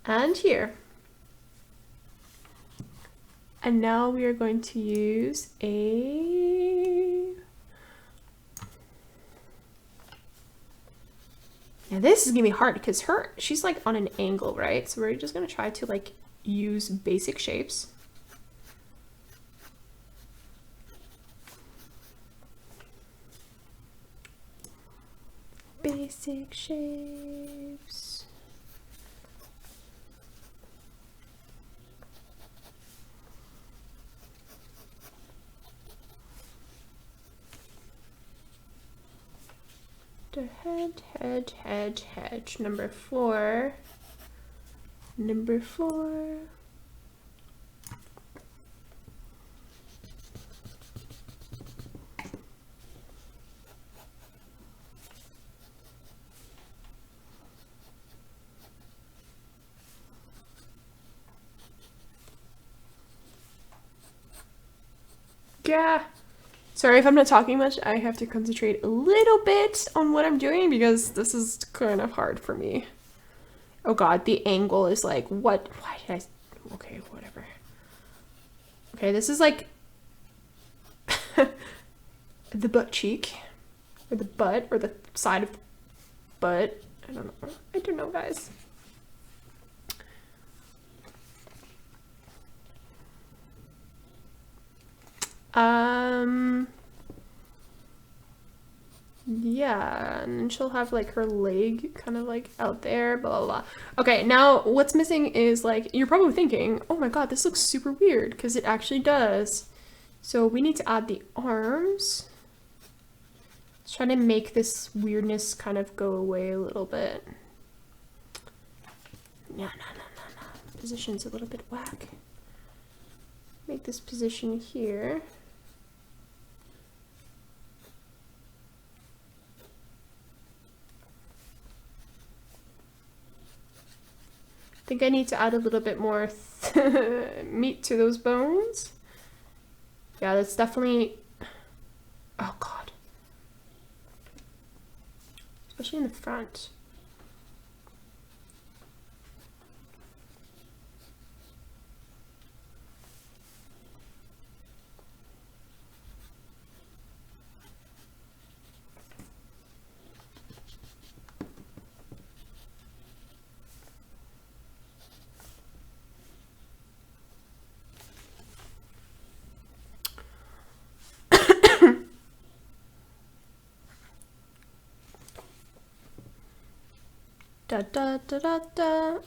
Speaker 1: And here. And now we are going to use a... Now this is gonna be hard because she's like on an angle, right? So we're just gonna try to like use basic shapes. Basic shapes. The head. Number 4. Number 4. Yeah. Sorry if I'm not talking much. I have to concentrate a little bit on what I'm doing because this is kind of hard for me. Oh god, the angle is like, what? Why did I... Okay, whatever. Okay, this is like the butt cheek. Or the butt, or the side of the butt. I don't know, guys. Yeah, and then she'll have like her leg kind of like out there, blah, blah, blah. Okay, now what's missing is like, you're probably thinking, oh my god, this looks super weird, because it actually does. So we need to add the arms. Let's try to make this weirdness kind of go away a little bit. No. Position's a little bit whack. Make this position here. I think I need to add a little bit more meat to those bones. Yeah, that's definitely... Oh god. Especially in the front.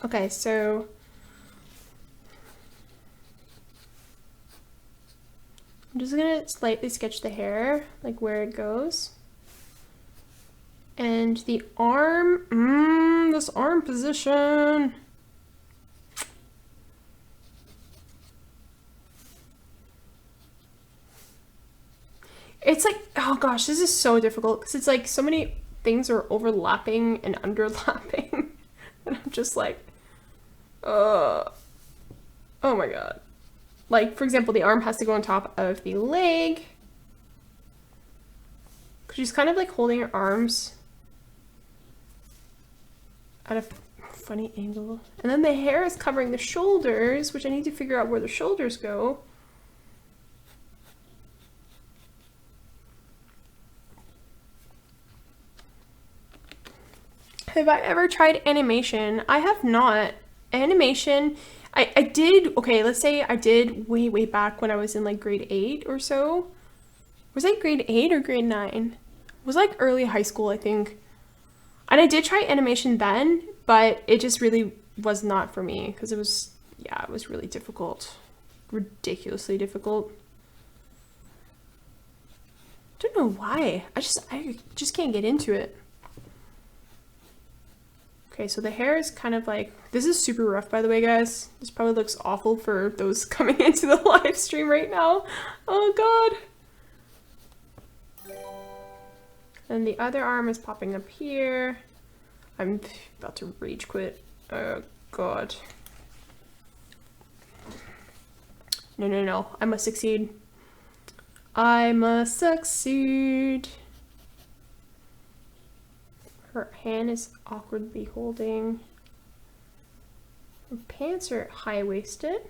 Speaker 1: Okay, so I'm just gonna slightly sketch the hair, like where it goes. And the arm, this arm position. It's like, oh gosh, this is so difficult because it's like so many things are overlapping and underlapping. And I'm just like, oh my god. Like, for example, the arm has to go on top of the leg. Because she's kind of like holding her arms at a funny angle. And then the hair is covering the shoulders, which I need to figure out where the shoulders go. Have I ever tried animation? I have not. Animation, I did, okay, let's say I did way back when I was in like grade 8 or so. Was I grade 8 or grade 9? It was like early high school, I think. And I did try animation then, but it just really was not for me because it was, yeah, it was really difficult. Ridiculously difficult. Don't know why. I just can't get into it. Okay, so the hair is kind of like, this is super rough, by the way, guys. This probably looks awful for those coming into the live stream right now. Oh god. And the other arm is popping up here. I'm about to rage quit. Oh god. No. I must succeed. I must succeed. Her hand is awkwardly holding. Her pants are high-waisted.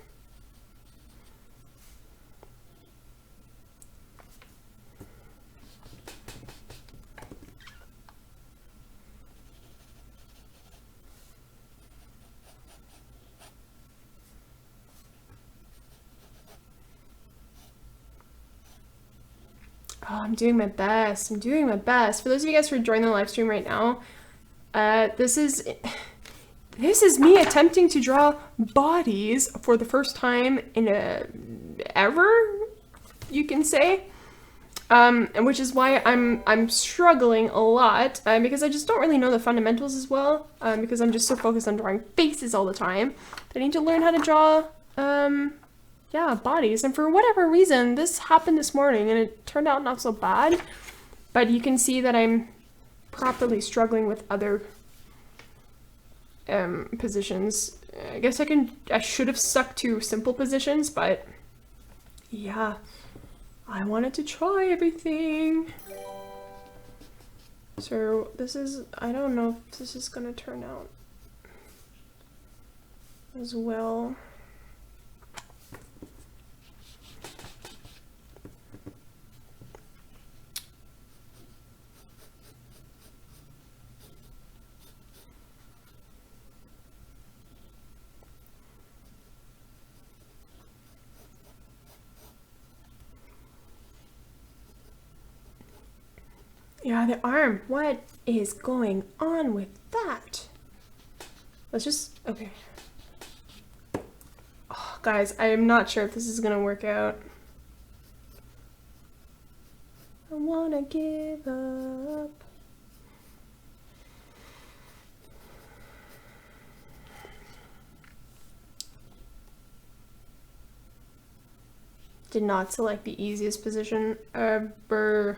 Speaker 1: Oh, I'm doing my best. I'm doing my best. For those of you guys who are joining the live stream right now, this is me attempting to draw bodies for the first time in ever, you can say. And which is why I'm struggling a lot because I just don't really know the fundamentals as well. Because I'm just so focused on drawing faces all the time. I need to learn how to draw yeah, bodies. And for whatever reason, this happened this morning and it turned out not so bad. But you can see that I'm properly struggling with other positions. I guess I should have stuck to simple positions, but yeah, I wanted to try everything. So this is, I don't know if this is gonna turn out as well. Yeah, the arm. What is going on with that? Let's just, okay. Oh, guys, I am not sure if this is gonna work out. I wanna give up. Did not select the easiest position ever.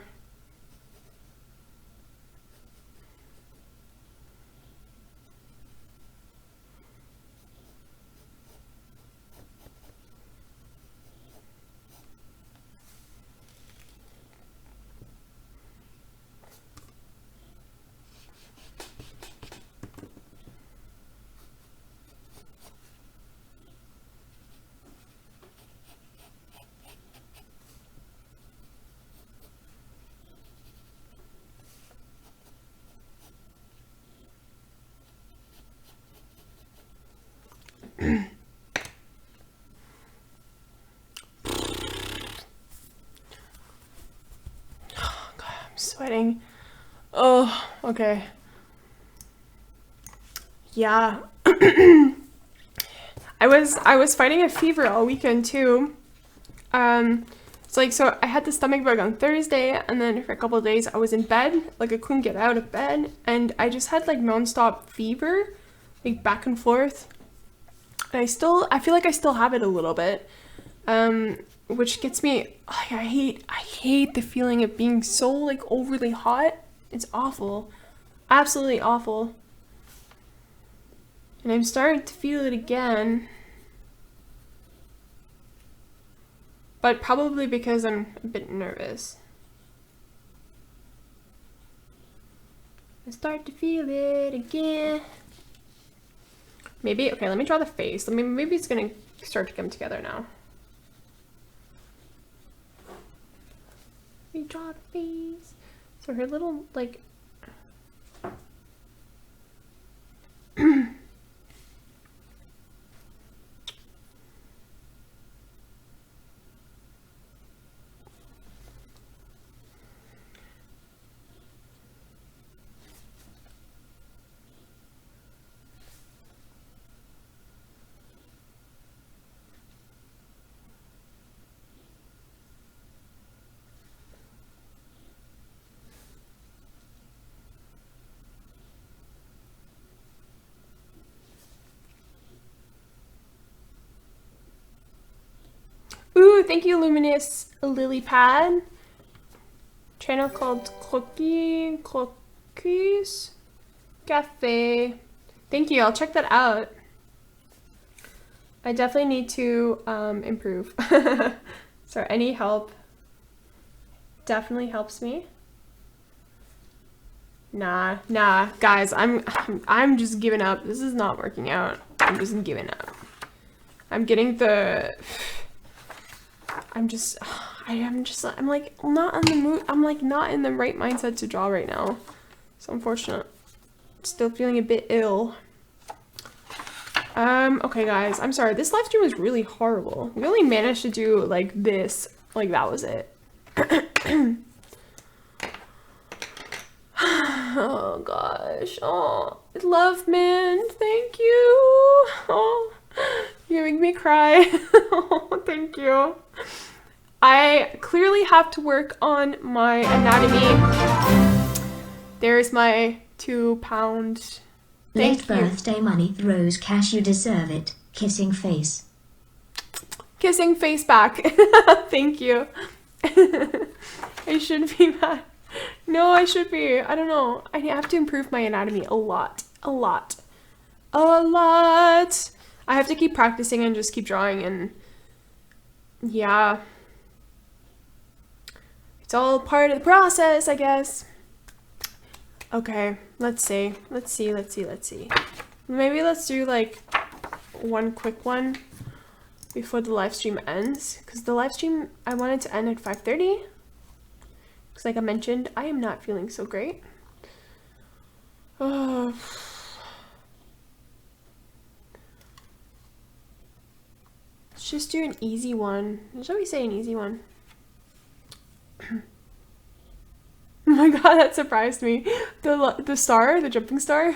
Speaker 1: Sweating. Oh, okay. Yeah. I was fighting a fever all weekend too. So I had the stomach bug on Thursday, and then for a couple of days I was in bed, like I couldn't get out of bed, and I just had like nonstop fever, like back and forth. And I feel like I still have it a little bit. Which gets me, I hate the feeling of being so like overly hot. It's awful. Absolutely awful. And I'm starting to feel it again. But probably because I'm a bit nervous. I start to feel it again. Maybe, okay, let me draw the face. Maybe it's gonna start to come together now. We draw the face. So her little, like, thank you, Luminous Lily Pad. Channel called Cookies Cafe. Thank you. I'll check that out. I definitely need to improve. So any help definitely helps me. Nah, guys, I'm just giving up. This is not working out. I'm just giving up. I'm like not in the mood. I'm like not in the right mindset to draw right now. So unfortunate. Still feeling a bit ill. Okay guys, I'm sorry. This live stream was really horrible. We only managed to do like this. Like that was it. Oh gosh. Oh, love man, thank you. Oh, you're making me cry. Oh, thank you. I clearly have to work on my anatomy. There's my £2.
Speaker 2: Late birthday money throws cash, you deserve it. Kissing face.
Speaker 1: Kissing face back. Thank you. I should be mad. No, I should be. I don't know. I have to improve my anatomy a lot. I have to keep practicing and just keep drawing, and yeah. It's all part of the process, I guess. Okay, let's see. Maybe let's do like one quick one before the live stream ends, because the live stream I wanted to end at 5:30. Because like I mentioned, I am not feeling so great. Let's just do an easy one. Shall we say an easy one? Oh my god, that surprised me. The star, the jumping star.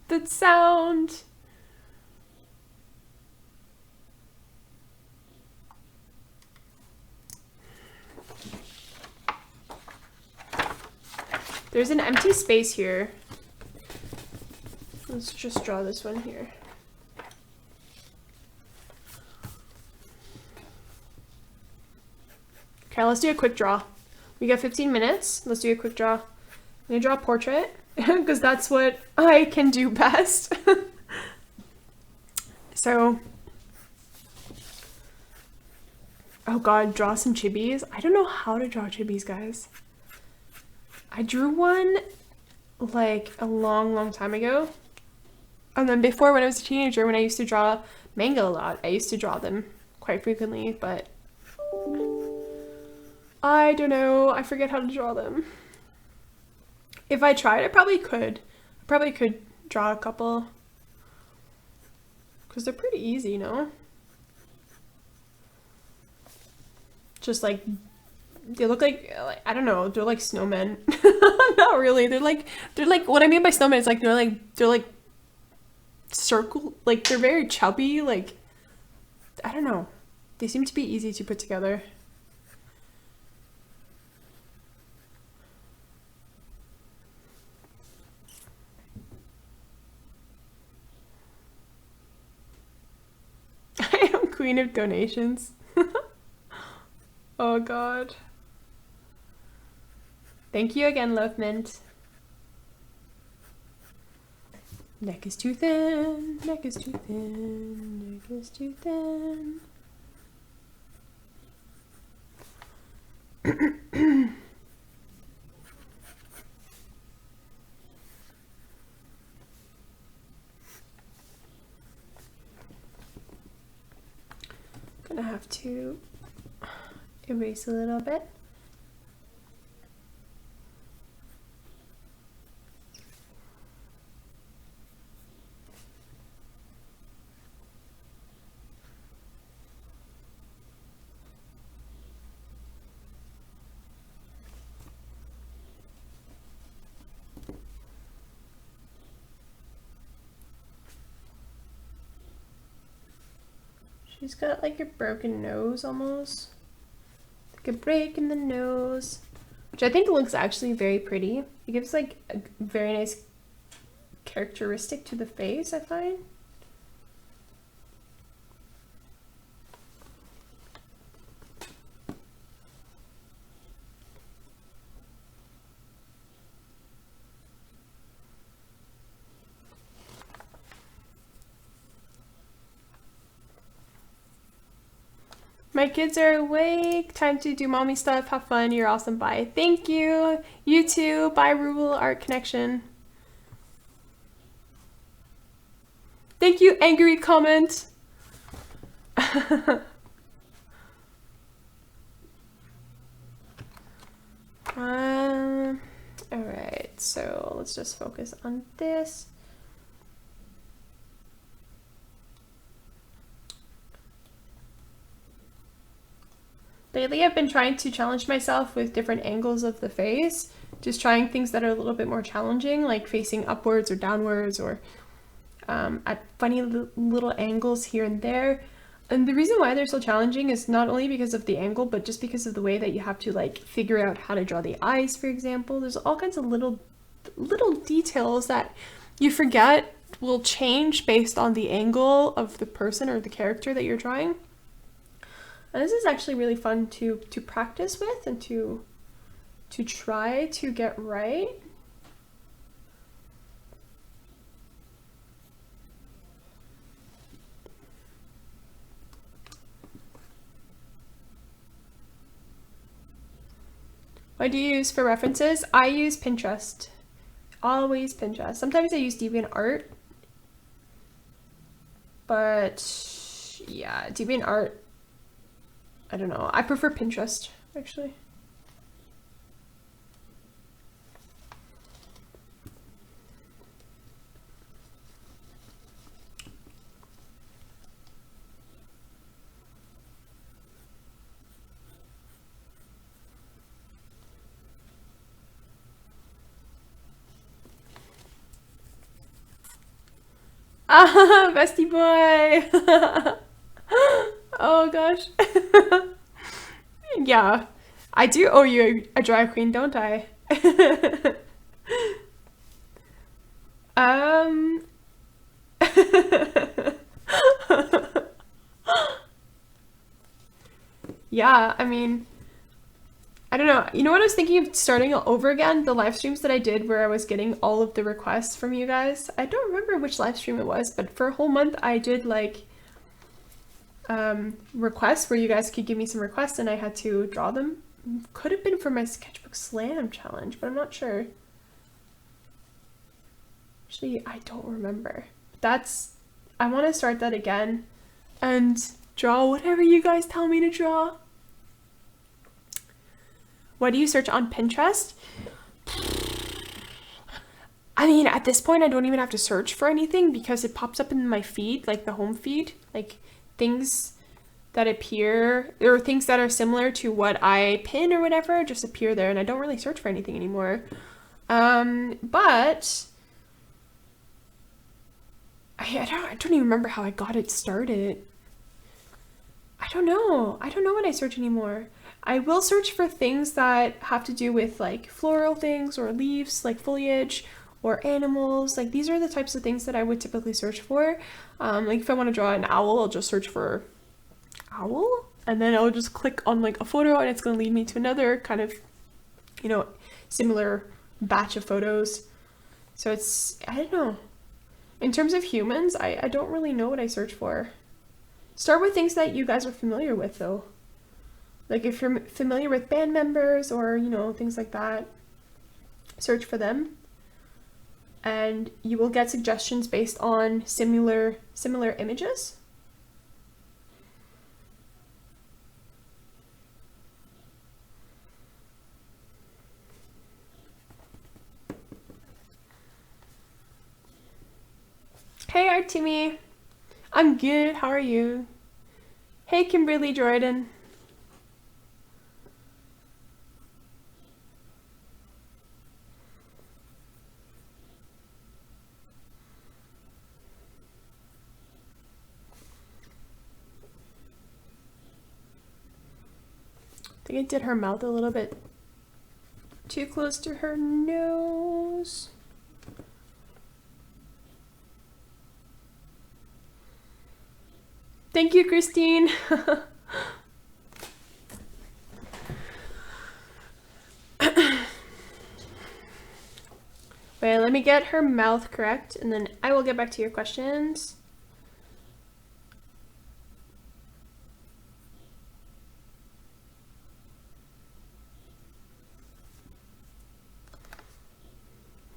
Speaker 1: That sound. There's an empty space here. Let's just draw this one here. Okay, let's do a quick draw. We got 15 minutes. Let's do a quick draw. I'm gonna draw a portrait because that's what I can do best. So, oh god, draw some chibis. I don't know how to draw chibis, guys. I drew one like a long time ago. And then before, when I was a teenager, when I used to draw manga a lot, I used to draw them quite frequently, but I don't know, I forget how to draw them. If I tried, I probably could. I probably could draw a couple. Because they're pretty easy, you know? Just like, they look like, I don't know, they're like snowmen. Not really, they're like, what I mean by snowmen is like, they're like circle, like they're very chubby, like, I don't know. They seem to be easy to put together. I am queen of donations. Oh god. Thank you again, Love Mint. Neck is too thin, neck is too thin, neck is too thin. Gonna have to erase a little bit. She's got like a broken nose almost. Like a break in the nose. which I think looks actually very pretty. It gives like a very nice characteristic to the face, I find. My kids are awake. Time to do mommy stuff. Have fun. You're awesome. Bye. Thank you. You too. Bye, Rural Art Connection. Thank you, angry comment. Alright, so let's just focus on this. Lately, I've been trying to challenge myself with different angles of the face, just trying things that are a little bit more challenging, like facing upwards or downwards, or at funny little angles here and there. And the reason why they're so challenging is not only because of the angle, but just because of the way that you have to like figure out how to draw the eyes, for example. There's all kinds of little details that you forget will change based on the angle of the person or the character that you're drawing. And this is actually really fun to practice with and to try to get right. What do you use for references? I use Pinterest. Always Pinterest. Sometimes I use DeviantArt. But yeah, DeviantArt, I don't know. I prefer Pinterest, actually. Ah, bestie boy! Oh gosh. Yeah, I do owe you a drag queen, don't I? Yeah, I mean, I don't know. You know what I was thinking of starting over again? The live streams that I did where I was getting all of the requests from you guys. I don't remember which live stream it was, but for a whole month I did like requests where you guys could give me some requests and I had to draw them. Could have been for my Sketchbook Slam challenge, but I'm not sure. Actually, I don't remember. I want to start that again and draw whatever you guys tell me to draw. What do you search on Pinterest? I mean, at this point, I don't even have to search for anything because it pops up in my feed, like the home feed, like things that appear or things that are similar to what I pin or whatever just appear there, and I don't really search for anything anymore. But I don't even remember how I got it started. I don't know what I search anymore. I will search for things that have to do with like floral things or leaves, like foliage or animals. Like these are the types of things that I would typically search for. Like if I want to draw an owl, I'll just search for owl, and then I'll just click on like a photo and it's going to lead me to another kind of, you know, similar batch of photos. So it's, I don't know. In terms of humans, I don't really know what I search for. Start with things that you guys are familiar with though. Like if you're familiar with band members or, you know, things like that, search for them. And you will get suggestions based on similar images. Hey Artemi, I'm good, how are you? Hey Kimberly Jordan. I think I did her mouth a little bit too close to her nose. Thank you, Christine. Wait, let me get her mouth correct, and then I will get back to your questions.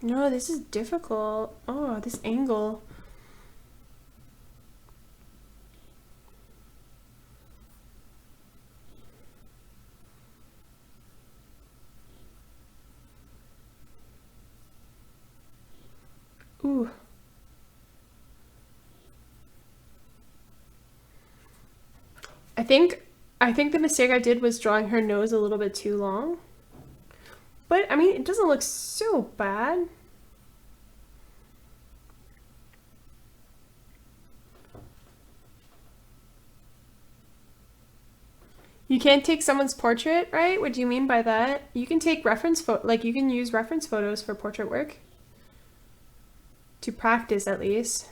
Speaker 1: No, this is difficult. Oh, this angle. Ooh. I think the mistake I did was drawing her nose a little bit too long. But I mean, it doesn't look so bad. You can't take someone's portrait, right? What do you mean by that? You can take reference like you can use reference photos for portrait work. To practice, at least.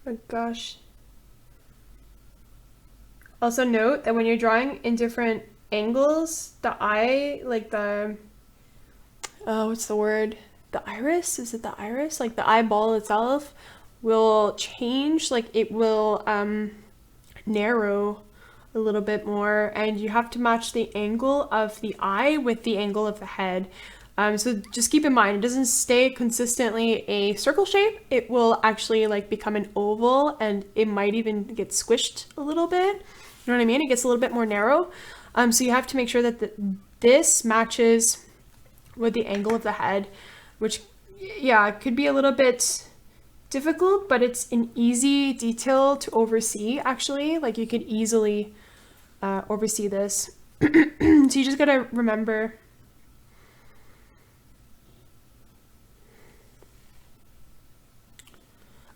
Speaker 1: Oh gosh. Also note that when you're drawing in different angles, the eye, like the, what's the word? The iris? Is it the iris? Like the eyeball itself will change, like it will narrow a little bit more, and you have to match the angle of the eye with the angle of the head. So just keep in mind, it doesn't stay consistently a circle shape. It will actually like become an oval, and it might even get squished a little bit. You know what I mean? It gets a little bit more narrow. So you have to make sure that this matches with the angle of the head, which, yeah, it could be a little bit difficult, but it's an easy detail to oversee, actually. Like you could easily oversee this. So you just gotta remember.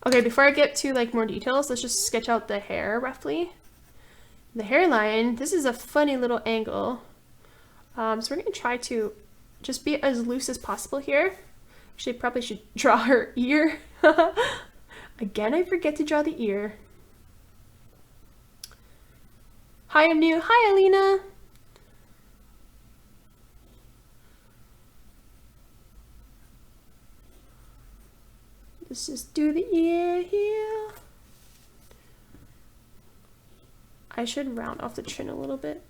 Speaker 1: Okay, before I get to like more details, let's just sketch out the hair roughly. The hairline, this is a funny little angle. So we're gonna try to just be as loose as possible here. Actually, probably should draw her ear. Again, I forget to draw the ear. Hi, I'm new. Hi, Alina. Let's just do the ear here. I should round off the chin a little bit.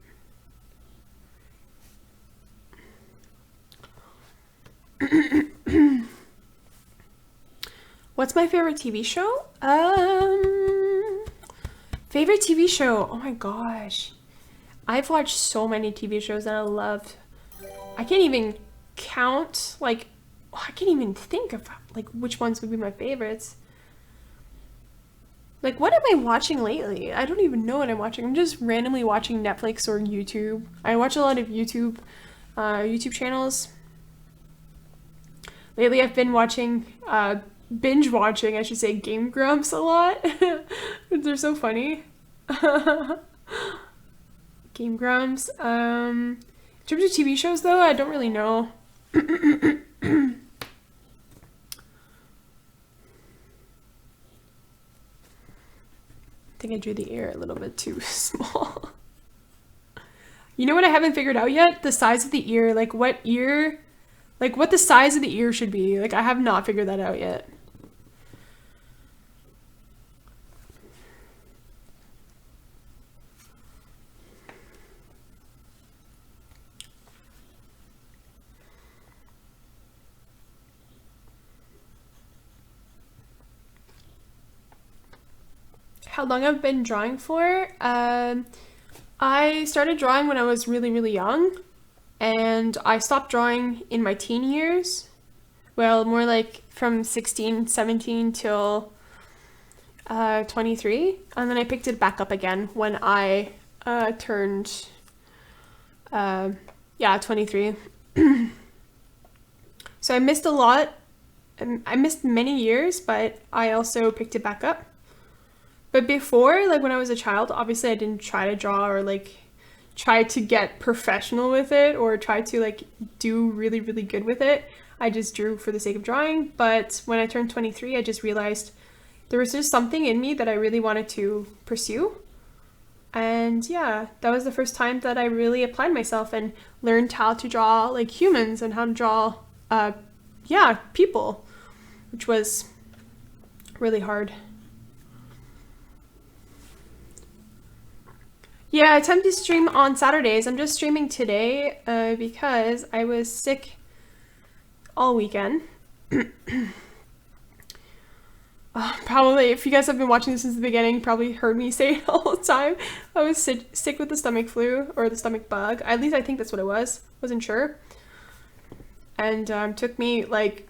Speaker 1: What's my favorite TV show? Favorite TV show? Oh my gosh. I've watched so many TV shows that I love. I can't even count, like, I can't even think of like which ones would be my favorites. Like, what am I watching lately? I don't even know what I'm watching. I'm just randomly watching Netflix or YouTube. I watch a lot of YouTube channels. Lately I've been watching, binge watching, I should say, Game Grumps a lot. They're so funny. Game Grumps. In terms of TV shows though, I don't really know. I think I drew the ear a little bit too small. You know what I haven't figured out yet? The size of the ear, like what the size of the ear should be. Like I have not figured that out yet. how long I've been drawing for. I started drawing when I was really, really young, and I stopped drawing in my teen years. Well, more like from 16, 17 till 23, and then I picked it back up again when I turned 23. So I missed a lot. I missed many years, but I also picked it back up. But before, like when I was a child, obviously I didn't try to draw or like try to get professional with it or try to like do really, really good with it. I just drew for the sake of drawing. But when I turned 23, I just realized there was just something in me that I really wanted to pursue. And yeah, that was the first time that I really applied myself and learned how to draw like humans and how to draw, people, which was really hard. Yeah, I attempt to stream on Saturdays. I'm just streaming today because I was sick all weekend. Probably, if you guys have been watching this since the beginning, probably heard me say it all the time. I was sick with the stomach flu or the stomach bug. At least I think that's what it was. Wasn't sure. And took me like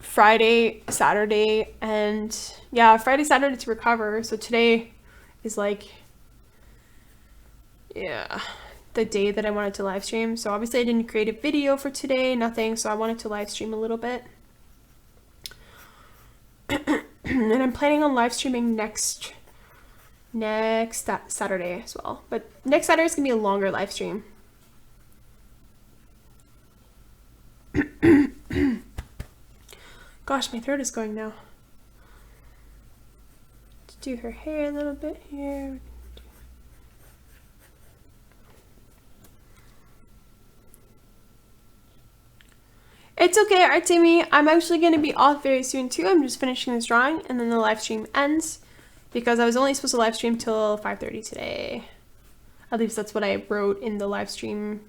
Speaker 1: Friday, Saturday, and yeah, Friday, Saturday to recover. So today is like, yeah, the day that I wanted to live stream. So obviously I didn't create a video for today, nothing. So I wanted to live stream a little bit. And I'm planning on live streaming next Saturday as well. But next Saturday is going to be a longer live stream. Gosh, my throat is going now. Let's do her hair a little bit here. It's okay, Artemi. I'm actually going to be off very soon too. I'm just finishing this drawing and then the live stream ends because I was only supposed to live stream till 5:30 today. At least that's what I wrote in the live stream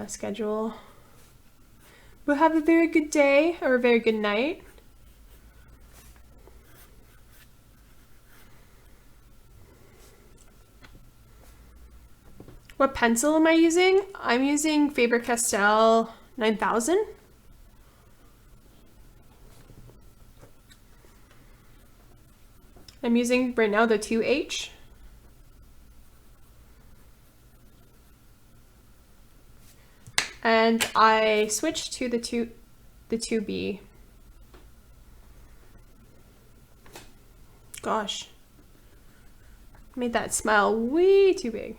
Speaker 1: schedule. But have a very good day or a very good night. What pencil am I using? I'm using Faber Castell 9000. I'm using right now the 2H. And I switched to the 2B. Gosh. Made that smile way too big.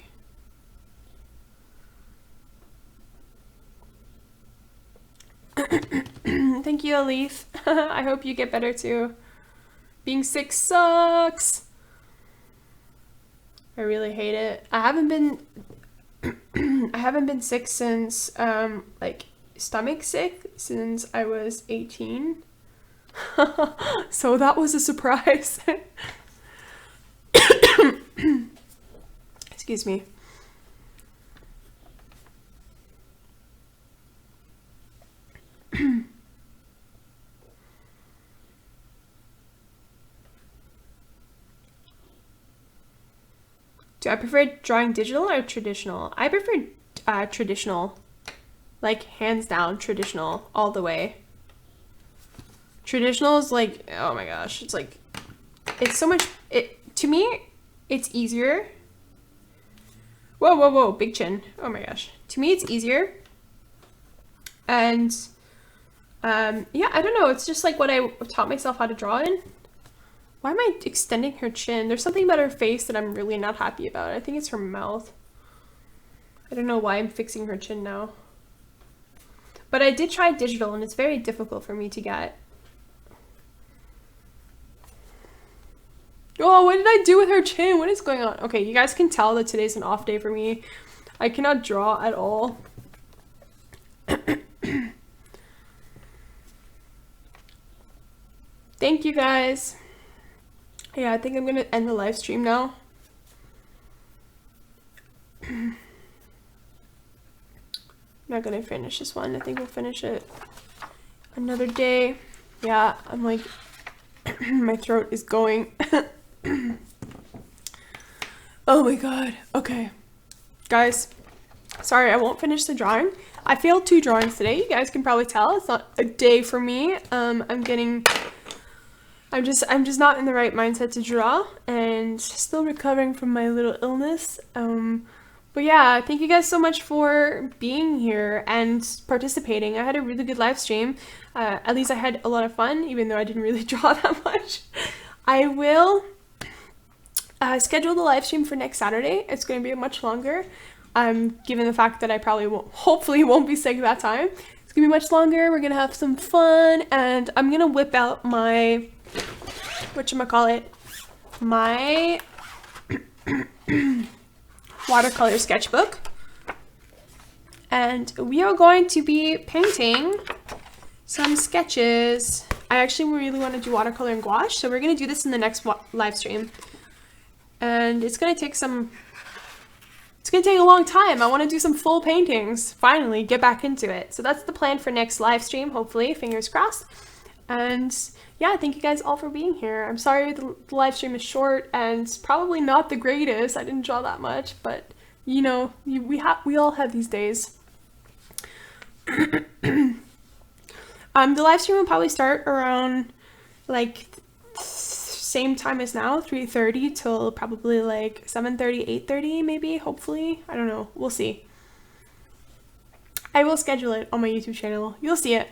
Speaker 1: Thank you, Alif. I hope you get better too. Being sick sucks. I really hate it. I haven't been sick since like stomach sick since I was 18. So that was a surprise. Excuse me. Do I prefer drawing digital or traditional? I prefer traditional. Like, hands down, traditional, all the way. Traditional is like, oh my gosh, it's like, it's so much, to me, it's easier. Whoa, whoa, whoa, big chin. Oh my gosh. To me, it's easier. And, yeah, I don't know, it's just like what I taught myself how to draw in. Why am I extending her chin? There's something about her face that I'm really not happy about. I think it's her mouth. I don't know why I'm fixing her chin now. But I did try digital and it's very difficult for me to get. Oh, what did I do with her chin? What is going on? Okay, you guys can tell that today's an off day for me. I cannot draw at all. Thank you guys. Yeah, I think I'm gonna end the live stream now. I'm not gonna finish this one. I think we'll finish it another day. Yeah, I'm like, my throat is going. Oh my god. Okay. Guys, sorry, I won't finish the drawing. I failed 2 drawings today. You guys can probably tell. It's not a day for me. I'm just not in the right mindset to draw and still recovering from my little illness. But yeah, thank you guys so much for being here and participating. I had a really good live stream. At least I had a lot of fun, even though I didn't really draw that much. I will schedule the live stream for next Saturday. It's going to be much longer. Given the fact that I probably hopefully won't be sick that time. It's gonna be much longer. We're gonna have some fun, and I'm gonna whip out my, whatchamacallit, my watercolor sketchbook. And we are going to be painting some sketches. I actually really want to do watercolor and gouache, so we're gonna do this in the next live stream. And it's gonna take a long time. I want to do some full paintings. Finally, get back into it. So that's the plan for next live stream, hopefully. Fingers crossed. And yeah, thank you guys all for being here. I'm sorry the live stream is short and probably not the greatest. I didn't draw that much, but you know, we all have these days. The live stream will probably start around like same time as now, 3:30 till probably like 7:30, 8:30 maybe, hopefully. I don't know. We'll see. I will schedule it on my YouTube channel. You'll see it.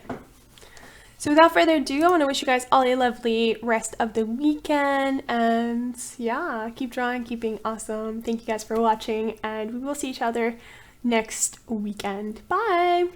Speaker 1: So without further ado, I want to wish you guys all a lovely rest of the weekend. And yeah, keep drawing, keep being awesome. Thank you guys for watching, and we will see each other next weekend. Bye!